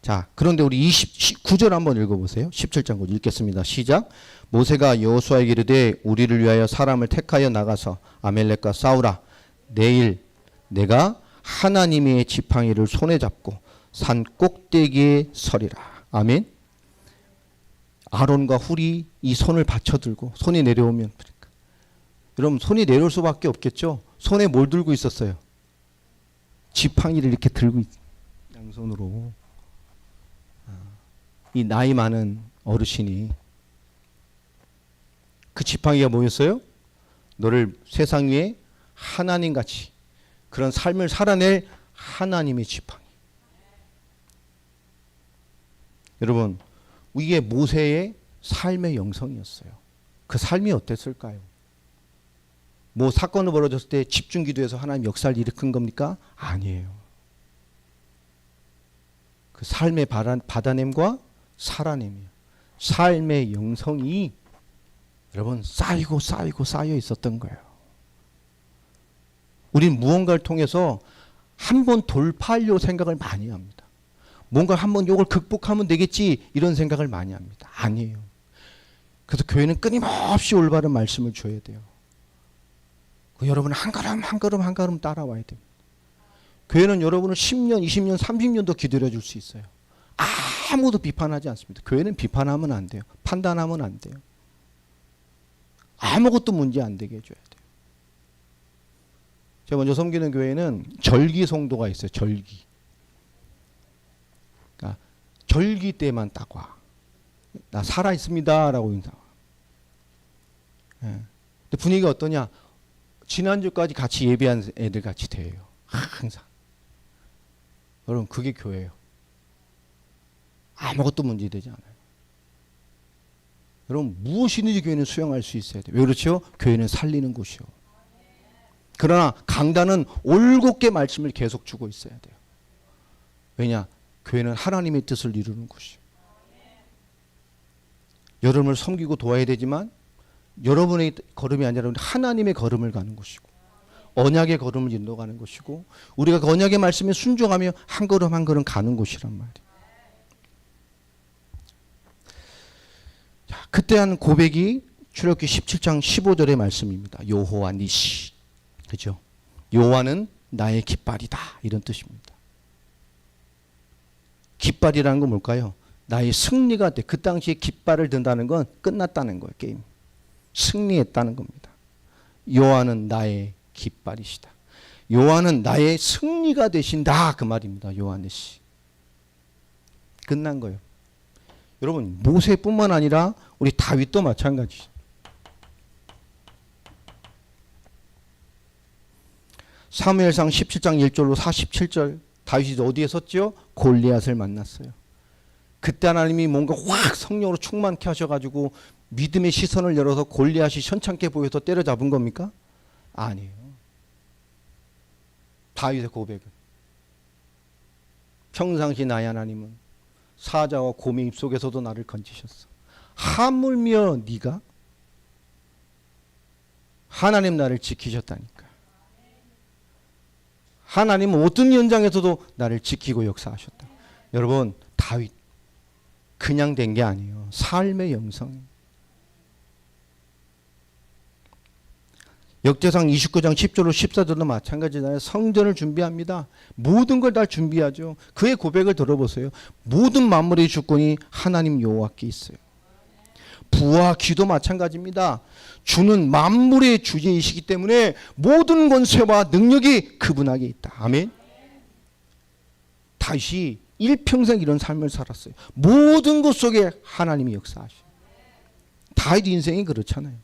자, 그런데 우리 29절 한번 읽어보세요. 17장 9절 읽겠습니다. 시작. 모세가 여호수아에게 이르되 우리를 위하여 사람을 택하여 나가서 아멜렉과 싸우라. 내일 내가 하나님의 지팡이를 손에 잡고 산 꼭대기에 서리라. 아멘. 아론과 훌이 이 손을 받쳐들고 손이 내려오면 그러니까. 여러분 손이 내려올 수밖에 없겠죠. 손에 뭘 들고 있었어요? 지팡이를 이렇게 들고 양손으로. 이 나이 많은 어르신이 그 지팡이가 뭐였어요? 너를 세상 위에 하나님같이 그런 삶을 살아낼 하나님의 지팡이. 여러분 이게 모세의 삶의 영성이었어요. 그 삶이 어땠을까요? 뭐 사건이 벌어졌을 때 집중기도해서 하나님 역사를 일으킨 겁니까? 아니에요. 그 삶의 받아냄과 살아냄이요. 삶의 영성이 여러분 쌓이고 쌓여 있었던 거예요. 우린 무언가를 통해서 한번 돌파하려고 생각을 많이 합니다. 뭔가 한번 이걸 극복하면 되겠지 이런 생각을 많이 합니다. 아니에요. 그래서 교회는 끊임없이 올바른 말씀을 줘야 돼요. 여러분 한 걸음 따라와야 됩니다. 교회는 여러분을 10년, 20년, 30년도 기다려 줄 수 있어요. 아무도 비판하지 않습니다. 교회는 비판하면 안 돼요. 판단하면 안 돼요. 아무것도 문제 안 되게 해줘야 돼요. 제가 먼저 섬기는 교회는 절기 성도가 있어요. 절기. 그러니까 절기 때만 딱 와. 나 살아있습니다 라고 인사. 예. 근데 분위기가 어떠냐? 지난주까지 같이 예배한 애들 같이 돼요. 항상. 여러분 그게 교회예요. 아무것도 문제되지 않아요. 여러분 무엇이든지 교회는 수용할 수 있어야 돼요. 왜 그렇죠? 교회는 살리는 곳이요. 그러나 강단은 올곧게 말씀을 계속 주고 있어야 돼요. 왜냐? 교회는 하나님의 뜻을 이루는 곳이요. 여러분을 섬기고 도와야 되지만 여러분의 걸음이 아니라 하나님의 걸음을 가는 곳이고 언약의 걸음을 인도가는 곳이고 우리가 그 언약의 말씀에 순종하며 한 걸음 한 걸음 가는 곳이란 말이에요. 자, 그때 한 고백이 출애굽기 17장 15절의 말씀입니다. 여호와 니시. 그죠? 여호와는 나의 깃발이다. 이런 뜻입니다. 깃발이라는 건 뭘까요? 나의 승리가 돼. 그 당시에 깃발을 든다는 건 끝났다는 거예요. 게임. 승리했다는 겁니다. 여호와는 나의 깃발이시다. 여호와는 나의 승리가 되신다. 그 말입니다. 여호와 니시. 끝난 거예요. 여러분 모세뿐만 아니라 우리 다윗도 마찬가지죠. 사무엘상 17장 1절로 47절 다윗이 어디에 섰죠? 골리앗을 만났어요. 그때 하나님이 뭔가 확 성령으로 충만케 하셔가지고 믿음의 시선을 열어서 골리앗이 현찮게 보여서 때려잡은 겁니까? 아니에요. 다윗의 고백은 평상시 나의 하나님은 사자와 곰의 입속에서도 나를 건지셨어. 하물며 네가 하나님 나를 지키셨다니까. 하나님은 어떤 현장에서도 나를 지키고 역사하셨다. 여러분 다윗 그냥 된 게 아니에요. 삶의 영성이에요. 역대상 29장 10절로 14절도 마찬가지잖아요. 성전을 준비합니다. 모든 걸 다 준비하죠. 그의 고백을 들어보세요. 모든 만물의 주권이 하나님 여호와께 있어요. 부와 귀도 마찬가지입니다. 주는 만물의 주제이시기 때문에 모든 권세와 능력이 그분에게 있다. 아멘. 다윗이 일평생 이런 삶을 살았어요. 모든 것 속에 하나님이 역사하셔요. 다윗 인생이 그렇잖아요.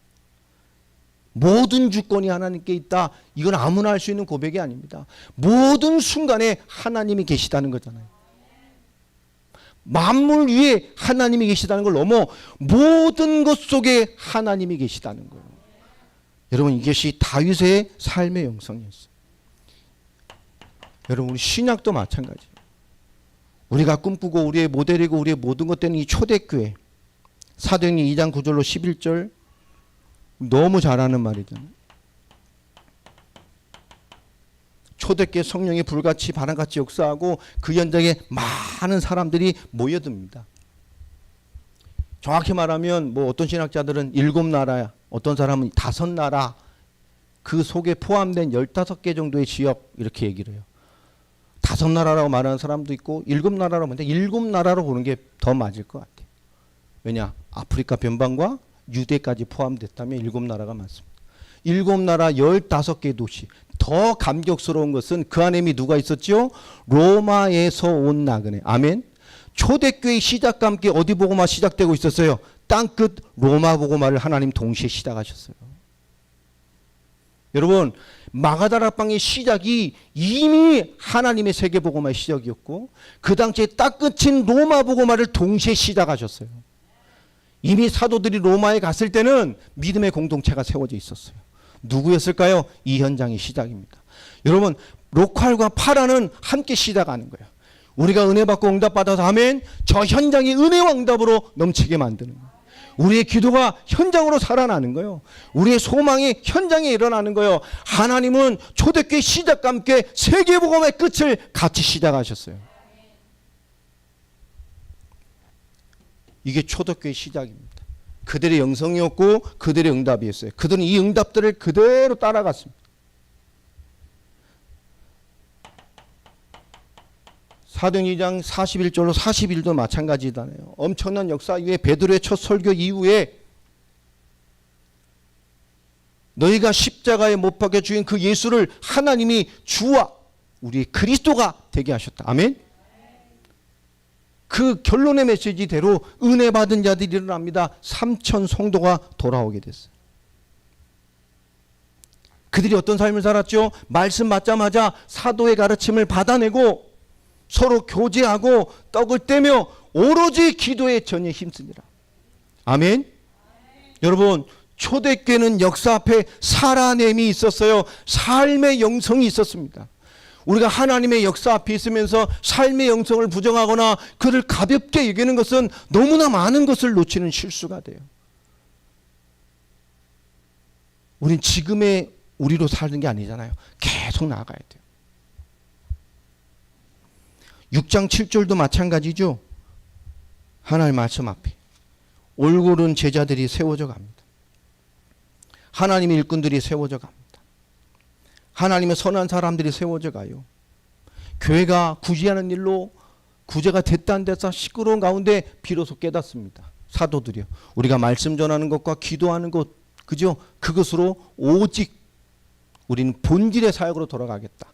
모든 주권이 하나님께 있다. 이건 아무나 할 수 있는 고백이 아닙니다. 모든 순간에 하나님이 계시다는 거잖아요. 만물 위에 하나님이 계시다는 걸 넘어 모든 것 속에 하나님이 계시다는 거예요. 여러분 이것이 다윗의 삶의 영성이었어요. 여러분 우리 신약도 마찬가지예요. 우리가 꿈꾸고 우리의 모델이고 우리의 모든 것 되는 이 초대교회 사도행전 2장 9절로 11절 너무 잘하는 말이잖아요. 초대교회 성령이 불같이 바람같이 역사하고 그 현장에 많은 사람들이 모여듭니다. 정확히 말하면 뭐 어떤 신학자들은 7나라, 어떤 사람은 5나라 그 속에 포함된 15개 정도의 지역 이렇게 얘기를 해요. 5나라라고 말하는 사람도 있고 7나라라고 하는데 7나라로 보는 게 더 맞을 것 같아요. 왜냐? 아프리카 변방과 유대까지 포함됐다면 7나라가 많습니다. 7나라 15개 도시. 더 감격스러운 것은 그 안에 이미 누가 있었죠? 로마에서 온 나그네. 아멘. 초대교회 시작과 함께 어디 복음화 시작되고 있었어요? 땅끝 로마 복음화를 하나님 동시에 시작하셨어요. 여러분 마가다락방의 시작이 이미 하나님의 세계 복음화의 시작이었고 그 당시에 땅끝인 로마 복음화를 동시에 시작하셨어요. 이미 사도들이 로마에 갔을 때는 믿음의 공동체가 세워져 있었어요. 누구였을까요? 이 현장의 시작입니다. 여러분 로컬과 파라는 함께 시작하는 거예요. 우리가 은혜 받고 응답받아서 하면 저 현장이 은혜와 응답으로 넘치게 만드는 거예요. 우리의 기도가 현장으로 살아나는 거예요. 우리의 소망이 현장에 일어나는 거예요. 하나님은 초대교회 시작과 함께 세계복음의 끝을 같이 시작하셨어요. 이게 초대교회 시작입니다. 그들의 영성이었고 그들의 응답이었어요. 그들은 이 응답들을 그대로 따라갔습니다. 사도행전 2장 41절로 41도 마찬가지잖아요. 엄청난 역사 이후에 베드로의 첫 설교 이후에 너희가 십자가에 못 박혀 죽인 그 예수를 하나님이 주와 우리 그리스도가 되게 하셨다. 아멘. 그 결론의 메시지대로 은혜 받은 자들이 일어납니다. 3,000 성도가 돌아오게 됐어요. 그들이 어떤 삶을 살았죠? 말씀 받자마자 사도의 가르침을 받아내고 서로 교제하고 떡을 떼며 오로지 기도에 전혀 힘쓰니라. 아멘. 여러분, 초대교회는 역사 앞에 살아냄이 있었어요. 삶의 영성이 있었습니다. 우리가 하나님의 역사 앞에 있으면서 삶의 영성을 부정하거나 그를 가볍게 여기는 것은 너무나 많은 것을 놓치는 실수가 돼요. 우린 지금의 우리로 사는 게 아니잖아요. 계속 나아가야 돼요. 6장 7절도 마찬가지죠. 하나님 말씀 앞에 올곧은 제자들이 세워져 갑니다. 하나님의 일꾼들이 세워져 갑니다. 하나님의 선한 사람들이 세워져 가요. 교회가 구제하는 일로 구제가 됐다는 데서 시끄러운 가운데 비로소 깨닫습니다. 사도들이요. 우리가 말씀 전하는 것과 기도하는 것, 그죠? 그것으로 오직 우리는 본질의 사역으로 돌아가겠다.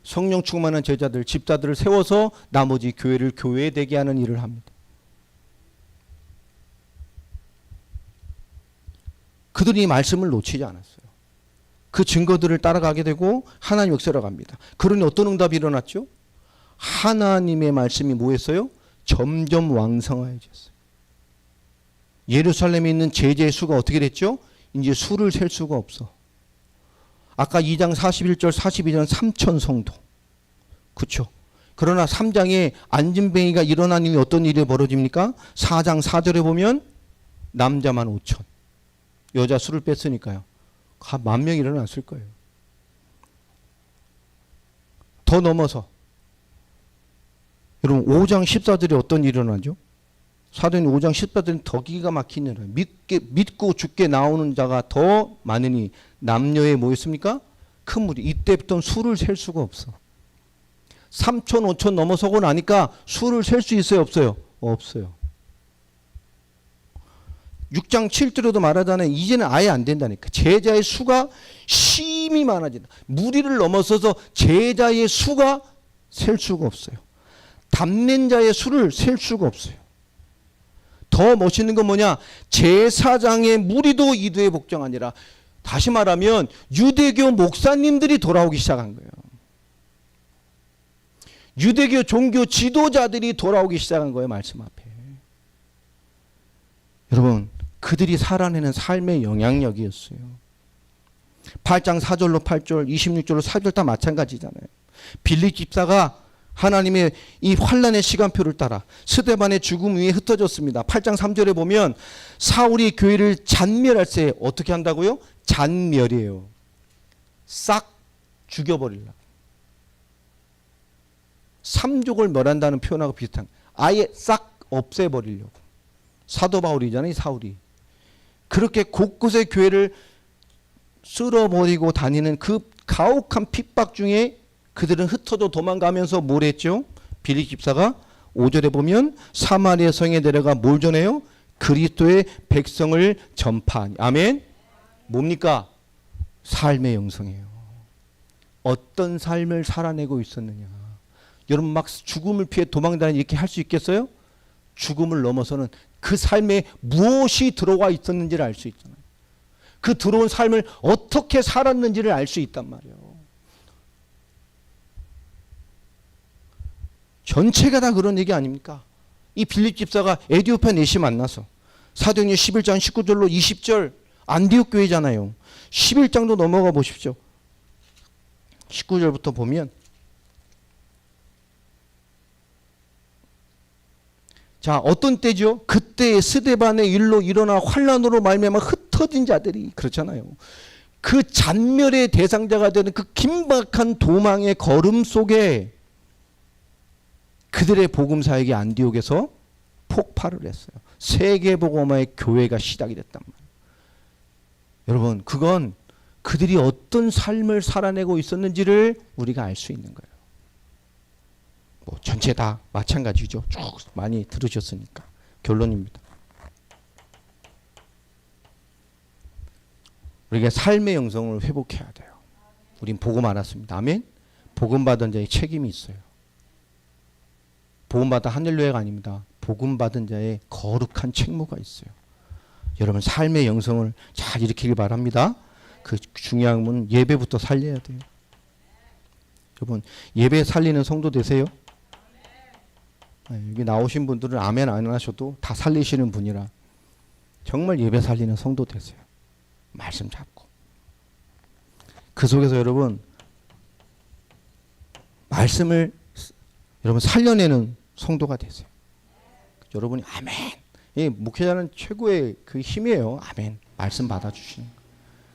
성령 충만한 제자들, 집사들을 세워서 나머지 교회를 교회되게 하는 일을 합니다. 그들이 말씀을 놓치지 않았어요. 그 증거들을 따라가게 되고 하나님 역사로 갑니다. 그러니 어떤 응답이 일어났죠? 하나님의 말씀이 뭐했어요? 점점 왕성해졌어요. 예루살렘에 있는 제자의 수가 어떻게 됐죠? 이제 수를 셀 수가 없어. 아까 2장 41절 42절 3천 성도. 그렇죠? 그러나 3장에 안진뱅이가 일어난 이후에 어떤 일이 벌어집니까? 4장 4절에 보면 남자만 5천. 여자 수를 뺐으니까요. 10,000명이 일어났을 거예요. 더 넘어서 여러분 5장 14절에 어떤 일이 일어나죠? 사도행 5장 14절은 더 기가 막힌 일이에요. 믿고 죽게 나오는 자가 더 많으니 남녀에 뭐였습니까? 큰 무리. 이때부터는 수를 셀 수가 없어. 3천 5천 넘어서고 나니까 수를 셀 수 있어요? 없어요? 없어요. 6장 7절에도 말하잖아요. 이제는 아예 안 된다니까. 제자의 수가 심히 많아진다. 무리를 넘어서서 제자의 수가 셀 수가 없어요. 담는 자의 수를 셀 수가 없어요. 더 멋있는 건 뭐냐? 제사장의 무리도 이도의 복종하니라. 다시 말하면 유대교 목사님들이 돌아오기 시작한 거예요. 유대교 종교 지도자들이 돌아오기 시작한 거예요. 말씀 앞에. 여러분, 그들이 살아내는 삶의 영향력이었어요. 8장 4절로 8절, 26절로 4절 다 마찬가지잖아요. 빌립 집사가 하나님의 이 환난의 시간표를 따라 스데반의 죽음 위에 흩어졌습니다. 8장 3절에 보면 사울이 교회를 잔멸할 때 어떻게 한다고요? 잔멸이에요. 싹 죽여버리려고. 삼족을 멸한다는 표현하고 비슷한, 아예 싹 없애버리려고. 사도 바울이잖아요, 사울이. 그렇게 곳곳에 교회를 쓸어버리고 다니는 그 가혹한 핍박 중에 그들은 흩어져 도망가면서 뭘 했죠? 빌립 집사가 5절에 보면 사마리아 성에 내려가 뭘 전해요? 그리스도의 백성을 전파하니. 아멘. 뭡니까? 삶의 영성이에요. 어떤 삶을 살아내고 있었느냐. 여러분 막 죽음을 피해 도망다니는 이렇게 할 수 있겠어요? 죽음을 넘어서는 그 삶에 무엇이 들어와 있었는지를 알 수 있잖아요. 그 들어온 삶을 어떻게 살았는지를 알 수 있단 말이에요. 전체가 다 그런 얘기 아닙니까? 이 빌립 집사가 에디오피아 넷이 만나서 사도행전 11장 19절로 20절 안디옥 교회잖아요. 11장도 넘어가 보십시오. 19절부터 보면 자, 어떤 때죠? 그때 스데반의 일로 일어나 환란으로 말미암아 흩어진 자들이, 그렇잖아요. 그 잔멸의 대상자가 되는 그 긴박한 도망의 걸음 속에 그들의 복음 사역이 안디옥에서 폭발을 했어요. 세계복음화의 교회가 시작이 됐단 말이에요. 여러분, 그건 그들이 어떤 삶을 살아내고 있었는지를 우리가 알 수 있는 거예요. 뭐 전체 다 마찬가지죠. 쭉 많이 들으셨으니까. 결론입니다. 우리가 삶의 영성을 회복해야 돼요. 우린 복음 알았습니다. 아멘. 복음 받은 자의 책임이 있어요. 복음 받아 하늘교회가 아닙니다. 복음 받은 자의 거룩한 책무가 있어요. 여러분 삶의 영성을 잘 일으키길 바랍니다. 그 중요한 건 예배부터 살려야 돼요. 여러분, 예배 살리는 성도 되세요? 여기 나오신 분들은 아멘 안 하셔도 다 살리시는 분이라 정말 예배 살리는 성도 되세요. 말씀 잡고 그 속에서 여러분 말씀을 여러분 살려내는 성도가 되세요. 여러분이 아멘. 이 목회자는 최고의 그 힘이에요. 아멘. 말씀 받아주시는 거.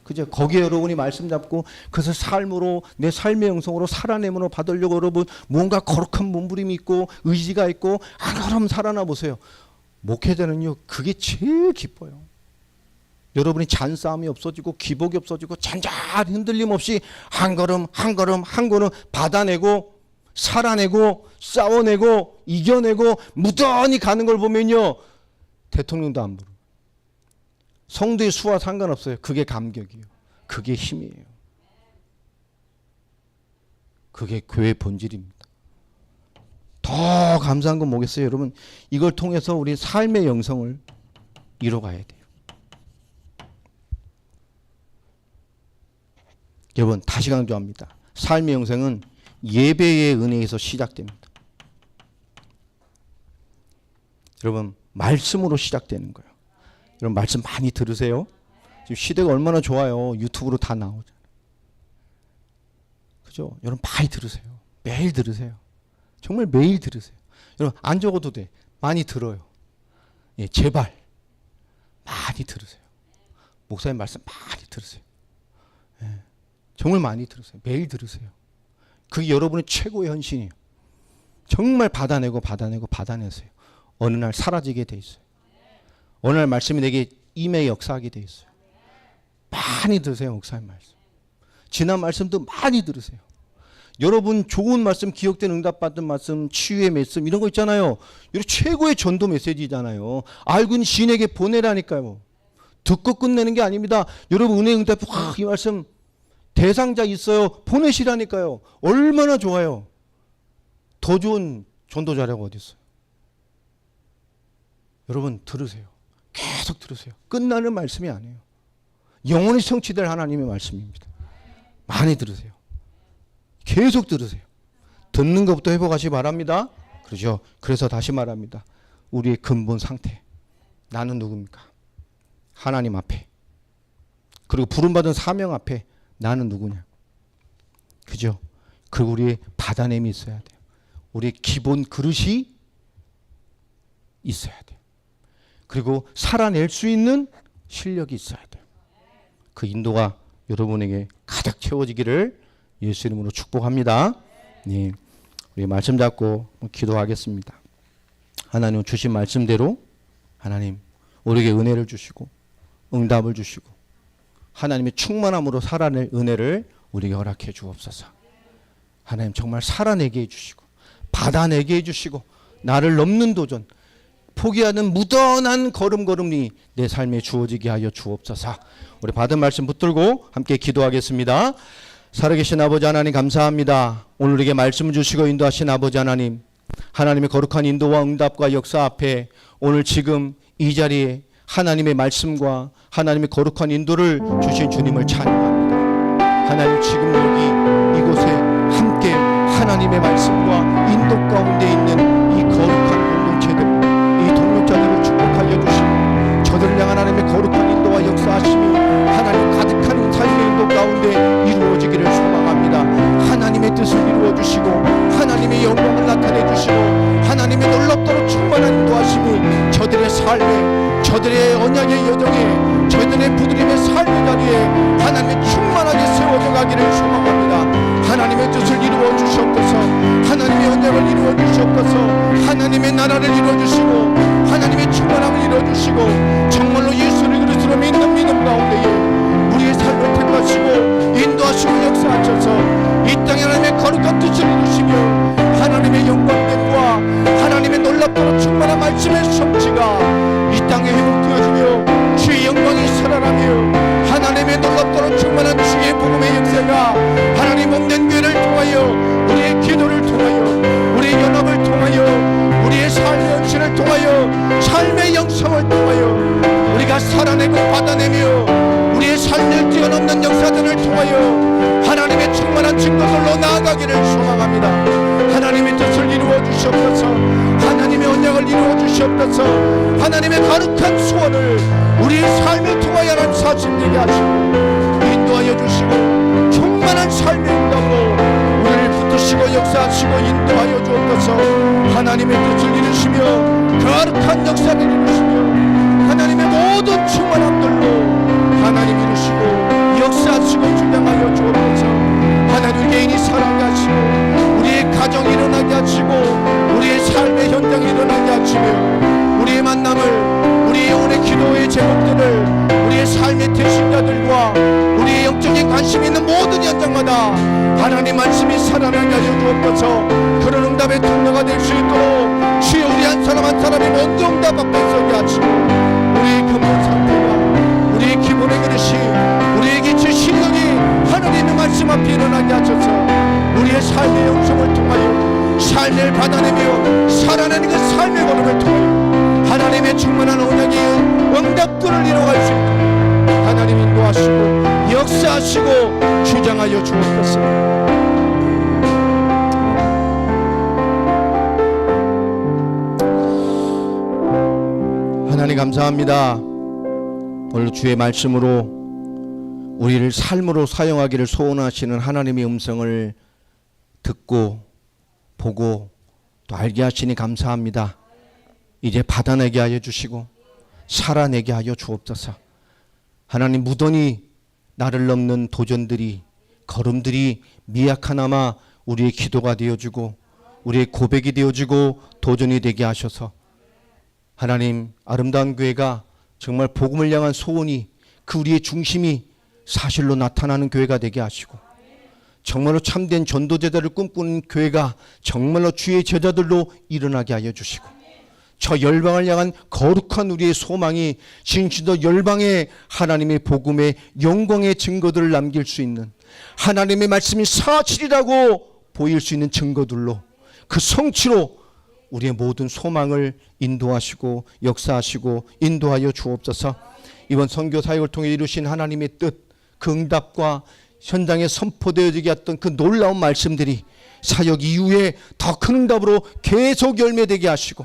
그죠? 거기에 여러분이 말씀 잡고 그것을 삶으로 내 삶의 영성으로 살아내므로 받으려고 여러분 뭔가 거룩한 몸부림이 있고 의지가 있고 한 걸음 살아나 보세요. 목회자는요 그게 제일 기뻐요. 여러분이 잔싸움이 없어지고 기복이 없어지고 잔잔 흔들림 없이 한 걸음 한 걸음 한 걸음 받아내고 살아내고 싸워내고 이겨내고 무던히 가는 걸 보면요 대통령도 안 부르고 성도의 수와 상관없어요. 그게 감격이에요. 그게 힘이에요. 그게 교회의 본질입니다. 더 감사한 건 뭐겠어요? 여러분 이걸 통해서 우리 삶의 영성을 이뤄가야 돼요. 여러분 다시 강조합니다. 삶의 영성은 예배의 은혜에서 시작됩니다. 여러분 말씀으로 시작되는 거예요. 여러분 말씀 많이 들으세요. 지금 시대가 얼마나 좋아요. 유튜브로 다 나오잖아요. 그죠? 여러분 많이 들으세요. 매일 들으세요. 정말 매일 들으세요. 여러분 안 적어도 돼. 많이 들어요. 예, 제발 많이 들으세요. 목사님 말씀 많이 들으세요. 예, 정말 많이 들으세요. 매일 들으세요. 그게 여러분의 최고의 헌신이에요. 정말 받아내고 받아내고 받아내세요. 어느 날 사라지게 돼 있어요. 어느 날 말씀이 내게 임해 역사하게 돼 있어요. 많이 들으세요. 목사님 말씀. 지난 말씀도 많이 들으세요. 여러분 좋은 말씀, 기억된 응답받은 말씀, 치유의 말씀 이런 거 있잖아요. 이런 최고의 전도 메시지잖아요. 알고 있는 지인에게 보내라니까요. 듣고 끝내는 게 아닙니다. 여러분 은혜 응답 이 말씀 대상자 있어요. 보내시라니까요. 얼마나 좋아요. 더 좋은 전도 자료가 어디 있어요. 여러분 들으세요. 계속 들으세요. 끝나는 말씀이 아니에요. 영원히 성취될 하나님의 말씀입니다. 많이 들으세요. 계속 들으세요. 듣는 것부터 회복하시기 바랍니다. 그렇죠? 그래서 다시 말합니다. 우리의 근본 상태. 나는 누굽니까? 하나님 앞에. 그리고 부름받은 사명 앞에 나는 누구냐? 그죠? 그리고 우리의 받아냄이 있어야 돼요. 우리의 기본 그릇이 있어야 돼요. 그리고 살아낼 수 있는 실력이 있어야 돼요. 그 인도가 여러분에게 가득 채워지기를 예수 이름으로 축복합니다. 네, 우리 말씀 잡고 기도하겠습니다. 하나님 주신 말씀대로 하나님 우리에게 은혜를 주시고 응답을 주시고 하나님의 충만함으로 살아낼 은혜를 우리에게 허락해 주옵소서. 하나님 정말 살아내게 해주시고 받아내게 해주시고 나를 넘는 도전 포기하는 무던한 걸음걸음이 내 삶에 주어지게 하여 주옵소서. 우리 받은 말씀 붙들고 함께 기도하겠습니다. 살아계신 아버지 하나님 감사합니다. 오늘 우리에게 말씀을 주시고 인도하신 아버지 하나님, 하나님의 거룩한 인도와 응답과 역사 앞에 오늘 지금 이 자리에 하나님의 말씀과 하나님의 거룩한 인도를 주신 주님을 찬양합니다. 하나님 지금 여기 이곳에 함께 하나님의 말씀과 인도 가운데 있는 이 거룩한 공동체들, 이 동역자들을 축복하여 주시고 저들을 향한 하나님의 거룩한 인도와 역사하심이 하나님 가득한 삶의 인도 가운데 이루어지기를 소망합니다. 하나님의 뜻을 이루어 주시고 하나님의 영광을 나타내 주시고 하나님의 놀랍도록 충만한 인도하심이 저들의 삶에 저들의 언약의 여정에 저들의 부드림의 삶의 자리에 하나님의 충만하게 세워져 가기를 소망합니다. 하나님의 뜻을 이루어 주시옵소서. 하나님의 언약을 이루어 주시옵소서. 하나님의 나라를 이루어 주시고 하나님의 충만함을 이루어 주시고 정말로 예수를 그리스도로 믿는 믿음 가운데에 우리의 삶을 택하시고 인도하시고 역사하셔서 이 땅에 하나님의 거룩한 뜻을 이루시며 하나님의 영광됨과 하나님의 놀랍도록 충만한 말씀의 성취가 이 땅에 회복되어지며 주의 영광이 살아나며 하나님의 놀랍도록 충만한 주의 복음의 역사가 하나님 없는 교회를 통하여 우리의 기도를 통하여 우리의 연합을 통하여 우리의 삶의 현실을 통하여 삶의 영성을 통하여 우리가 살아내고 받아내며 우리의 삶을 뛰어넘는 역사 소망합니다. 하나님의 뜻을 이루어 주시옵소서. 하나님의 언약을 이루어 주시옵소서. 하나님의 거룩한 소원을 우리의 삶을 통하여 하나님 사실되게 하시고 인도하여 주시고 충만한 삶의 응답으로 우리를 붙드시고 역사하시고 인도하여 주옵소서. 하나님의 뜻을 이루시며 거룩한 역사를 이루시며 하나님의 모든 충만함들로 하나님 이루시고 역사하시고 주장하여 주옵소서. 하나님 개인이 살아가게 하시고 우리의 가정이 일어나게 하시고 우리의 삶의 현장이 일어나게 하시며 우리의 만남을 우리의 영혼의 기도의 제목들을 우리의 삶의 대신자들과 우리의 영적인 관심이 있는 모든 현장마다 하나님 말씀이 살아나게 하여 주옵소서. 그런 응답의 통로가 될 수 있도록 주여 우리 한 사람 한 사람이 먼저 응답 앞에 서게 하시고 우리의 근본 상태가 우리의 기본의 그릇이 우리에게 주 실력이 하나님의 말씀 앞에 일어나게 하셔서 우리의 삶의 영성을 통하여 삶을 받아내며 살아내는 그 삶의 걸음을 통하여 하나님의 충만한 언약의 응답들을 이뤄갈 수 있도록 하나님 인도하시고 역사하시고 주장하여 주옵소서. 하나님 감사합니다. 오늘 주의 말씀으로 우리를 삶으로 사용하기를 소원하시는 하나님의 음성을 듣고 보고 또 알게 하시니 감사합니다. 이제 받아내게 하여 주시고 살아내게 하여 주옵소서. 하나님 무던히 나를 넘는 도전들이 걸음들이 미약하나마 우리의 기도가 되어주고 우리의 고백이 되어주고 도전이 되게 하셔서 하나님 아름다운 교회가 정말 복음을 향한 소원이 그 우리의 중심이 사실로 나타나는 교회가 되게 하시고 정말로 참된 전도제자를 꿈꾸는 교회가 정말로 주의 제자들로 일어나게 하여 주시고 저 열방을 향한 거룩한 우리의 소망이 진실로 열방의 하나님의 복음의 영광의 증거들을 남길 수 있는 하나님의 말씀이 사실이라고 보일 수 있는 증거들로 그 성취로 우리의 모든 소망을 인도하시고 역사하시고 인도하여 주옵소서. 이번 선교 사역을 통해 이루신 하나님의 뜻, 그 응답과 현장에 선포되어지게 했던 그 놀라운 말씀들이 사역 이후에 더 큰 응답으로 계속 열매되게 하시고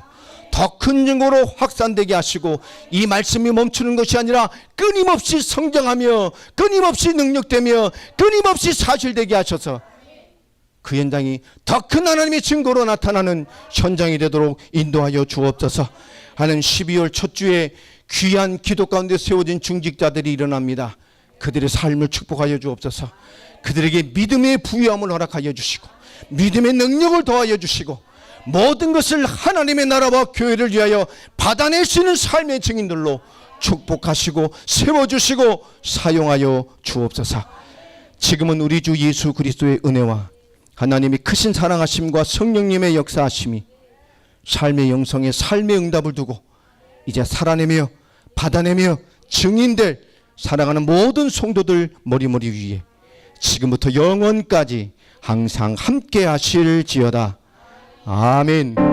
더 큰 증거로 확산되게 하시고 이 말씀이 멈추는 것이 아니라 끊임없이 성장하며 끊임없이 능력되며 끊임없이 사실되게 하셔서 그 현장이 더 큰 하나님의 증거로 나타나는 현장이 되도록 인도하여 주옵소서. 하는 12월 첫 주에 귀한 기도 가운데 세워진 중직자들이 일어납니다. 그들의 삶을 축복하여 주옵소서. 그들에게 믿음의 부유함을 허락하여 주시고 믿음의 능력을 더하여 주시고 모든 것을 하나님의 나라와 교회를 위하여 받아낼 수 있는 삶의 증인들로 축복하시고 세워주시고 사용하여 주옵소서. 지금은 우리 주 예수 그리스도의 은혜와 하나님의 크신 사랑하심과 성령님의 역사하심이 삶의 영성에 삶의 응답을 두고 이제 살아내며 받아내며 증인될 사랑하는 모든 성도들 머리머리 위에 지금부터 영원까지 항상 함께 하실지어다. 아멘.